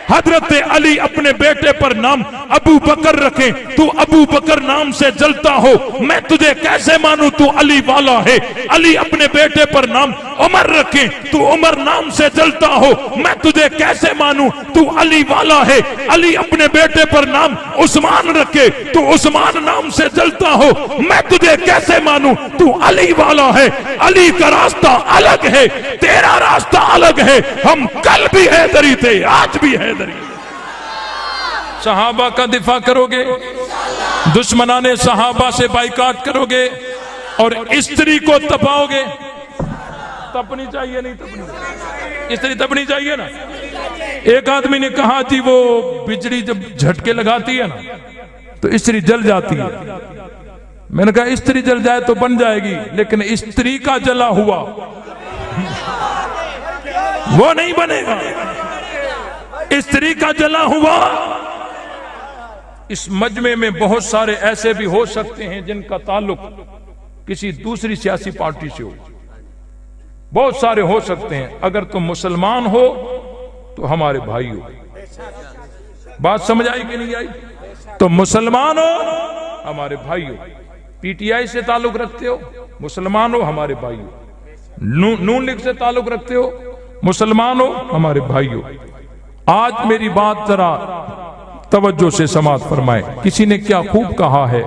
S1: हजरत अली अपने बेटे पर नाम अबू बकर रखे, तू अबू बकर नाम से जलता हो, मैं तुझे कैसे मानूं तू अली वाला है। अली अपने बेटे पर नाम उमर रखे, तू उमर नाम से जलता हो, मैं तुझे कैसे मानूं तू अली वाला है। अली अपने बेटे पर नाम उस्मान रखे, तू उस्मान नाम से जलता हो, मैं तुझे कैसे मानूं तू अली वाला है। अली का रास्ता अलग है, तेरा रास्ता अलग है। हम कल भी हैदरी थे, आज भी हैदरी। सहाबा का दिफा करोगे, दुश्मनाने सहाबा से बाइकाट करोगे और स्त्री को तपाओगे। तपनी चाहिए नहीं, तपनी स्त्री तपनी चाहिए ना। एक आदमी ने कहा थी वो बिजली जब झटके लगाती है ना तो स्त्री जल जाती है। मैंने कहा स्त्री जल जाए तो बन जाएगी, लेकिन स्त्री का जला हुआ वो नहीं बनेगा। स्त्री का जला हुआ। इस मजमे में बहुत सारे ऐसे भी हो सकते हैं जिनका ताल्लुक किसी दूसरी सियासी पार्टी से हो, बहुत सारे हो सकते हैं। अगर तुम मुसलमान हो तो हमारे भाई हो। बात समझ आई कि नहीं आई? तो मुसलमान हो हमारे भाई हो। पीटीआई से ताल्लुक रखते हो, मुसलमान हो हमारे भाई हो। नून लीग से ताल्लुक रखते हो, मुसलमान हो हमारे भाई हो। आज मेरी बात जरा तवज्जो से समाअत फरमाए। किसी ने क्या खूब कहा है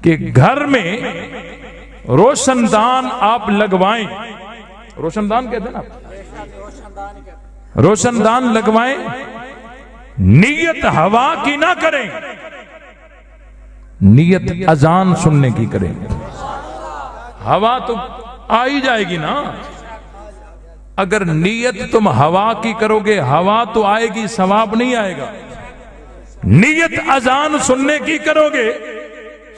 S1: कि घर में रोशनदान आप लगवाएं, रोशनदान कहते हैं ना, रोशनदान लगवाएं, नीयत हवा की ना करें, नीयत अजान सुनने की करें। हवा तो आ ही जाएगी ना। अगर नीयत तुम हवा की करोगे, हवा तो आएगी, सवाब नहीं आएगा। नीयत अजान सुनने की करोगे,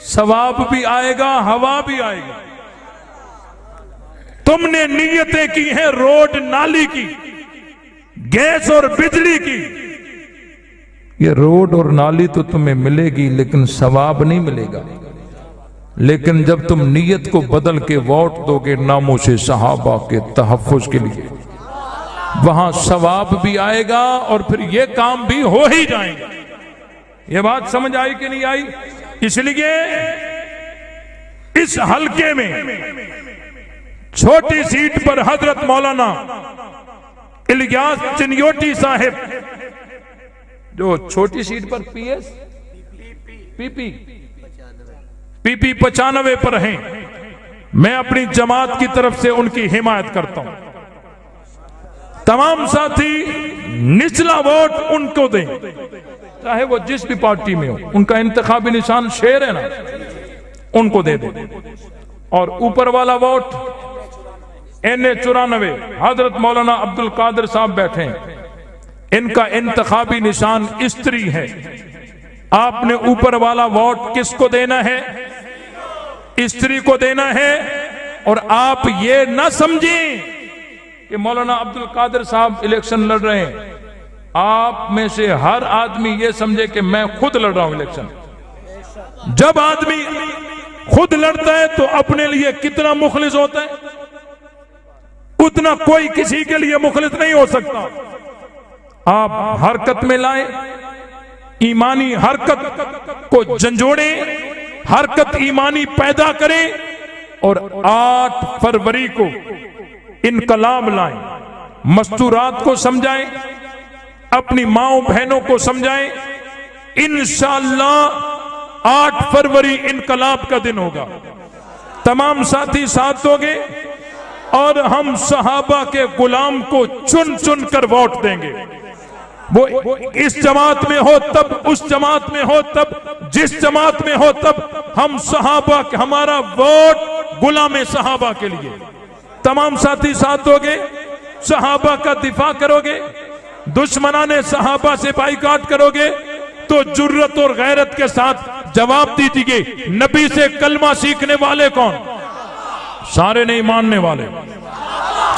S1: सवाब भी आएगा, हवा भी आएगी। तुमने नीयतें की हैं रोड नाली की, गैस और बिजली की। ये रोड और नाली तो तुम्हें मिलेगी, लेकिन सवाब नहीं मिलेगा। लेकिन जब तुम नीयत को बदल के वोट दोगे नामों से सहाबा के तहफ्फुज के लिए, वहां सवाब भी आएगा और फिर ये काम भी हो ही जाएगा। ये बात समझ आई कि नहीं आई? इसलिए इस हलके में छोटी सीट पर हजरत मौलाना इलियास चिन्योटी साहिब, जो छोटी सीट पर पीपी 95 पर हैं, मैं अपनी जमात की तरफ से उनकी हिमायत करता हूं। तमाम साथी निचला वोट उनको दें, चाहे वो जिस भी पार्टी में हो। उनका इंतखाबी निशान शेर है ना, उनको दे दें। और ऊपर वाला वोट NA94 हजरत मौलाना अब्दुल कादिर साहब बैठे हैं, इनका इंतखाबी निशान स्त्री है। आपने ऊपर वाला वोट किसको देना है? स्त्री को देना है। और आप ये ना समझें कि मौलाना अब्दुल कादिर साहब इलेक्शन लड़ रहे हैं। आप में से हर आदमी ये समझे कि मैं खुद लड़ रहा हूं इलेक्शन। जब आदमी खुद लड़ता है तो अपने लिए कितना मुखलिस होता है, उतना कोई किसी के लिए मुखलिस नहीं हो सकता। आप हरकत में लाए, ईमानी हरकत को झंझोड़ें, हरकत ईमानी पैदा करें और 8 फरवरी को इनकलाब लाएं। मस्तूरात को समझाएं, अपनी माओ बहनों को समझाएं। इंशाअल्लाह 8 फरवरी इनकलाब का दिन होगा। तमाम साथी साथ दोगे और हम सहाबा के गुलाम को चुन चुन कर वोट देंगे। वो इस जमात में हो तब, उस जमात में हो तब, जिस जमात में हो तब, हम सहाबा, हमारा वोट गुलाम सहाबा के लिए। तमाम साथी साथ दोगे, सहाबा का दिफा करोगे, दुश्मनाने सहाबा से बाइकाट करोगे, तो जुर्रत और गैरत के साथ जवाब दीजिए, नबी से कलमा सीखने वाले कौन? सारे नहीं मानने वाले,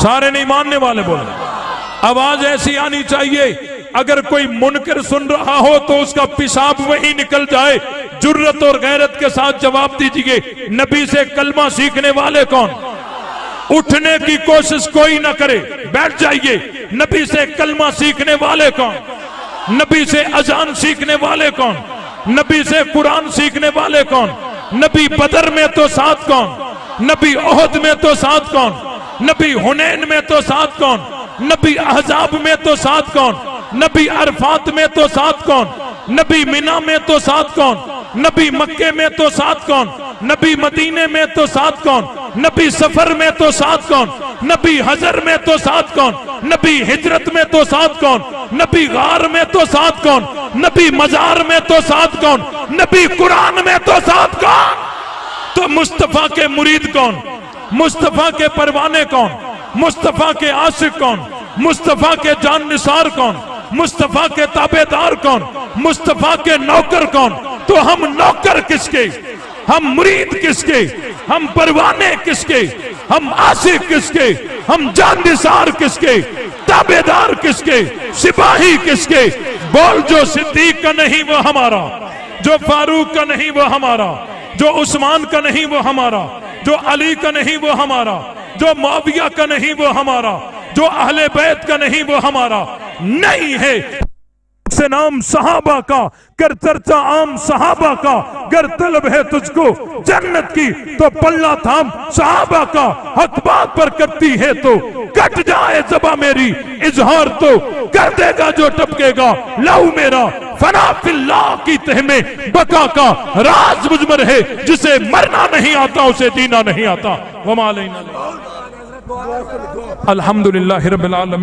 S1: सारे नहीं मानने वाले बोले। आवाज ऐसी आनी चाहिए, अगर कोई मुनकर सुन रहा हो तो उसका पेशाब वही निकल जाए। जुर्रत और गैरत के साथ जवाब दीजिए, नबी से कलमा सीखने वाले कौन? उठने की कोशिश कोई ना करे, बैठ जाइए। नबी से कलमा सीखने वाले कौन? नबी से अजान सीखने वाले कौन? नबी से कुरान सीखने वाले कौन? नबी बदर में तो साथ कौन? नबी ओहद में तो साथ कौन? नबी हुनैन में तो साथ कौन? नबी अहजाब में तो साथ कौन? नबी अरफात में तो साथ कौन? नबी मिना में तो साथ कौन? नबी मक्के में तो साथ कौन? नबी मदीने में तो साथ कौन? नबी सफर में तो साथ कौन? नबी हजर में तो साथ कौन? नबी हिजरत में तो साथ कौन? नबी गार में तो साथ कौन? नबी मजार में तो साथ कौन? नबी कुरान में तो साथ कौन? तो मुस्तफा के मुरीद कौन? मुस्तफा के परवाने कौन? मुस्तफा के आशिक कौन? मुस्तफा के जान निसार कौन? मुस्तफा के ताबेदार कौन? मुस्तफा के नौकर कौन? तो हम नौकर किसके? हम मुरीद किसके? हम परवाने किसके? हम आशिक किसके? हम जान निसार किसके? ताबेदार किसके? सिपाही किसके? बोल, जो सिद्दीक का नहीं वो हमारा, जो फारूक का नहीं वो हमारा, जो उस्मान का नहीं वो हमारा, जो अली का नहीं वो हमारा, जो मुआविया का नहीं वो हमारा, जो अहले बैत का नहीं वो हमारा नहीं है। से नाम सहाबा का, कर चर्चा आम सहाबा का, गर तलब है तुझको जन्नत की तो पल्ला थाम सहाबा का। हक बात पर करती है तो कट जाए ज़बां मेरी, इजहार तो कर देगा जो टपकेगा लहू मेरा। फना फिल्लाह की तह में बका का राज मुजमर है, जिसे मरना नहीं आता उसे जीना नहीं आता। वमा अलैना अल्हम्दुलिल्लाहि रब्बिल आलमीन।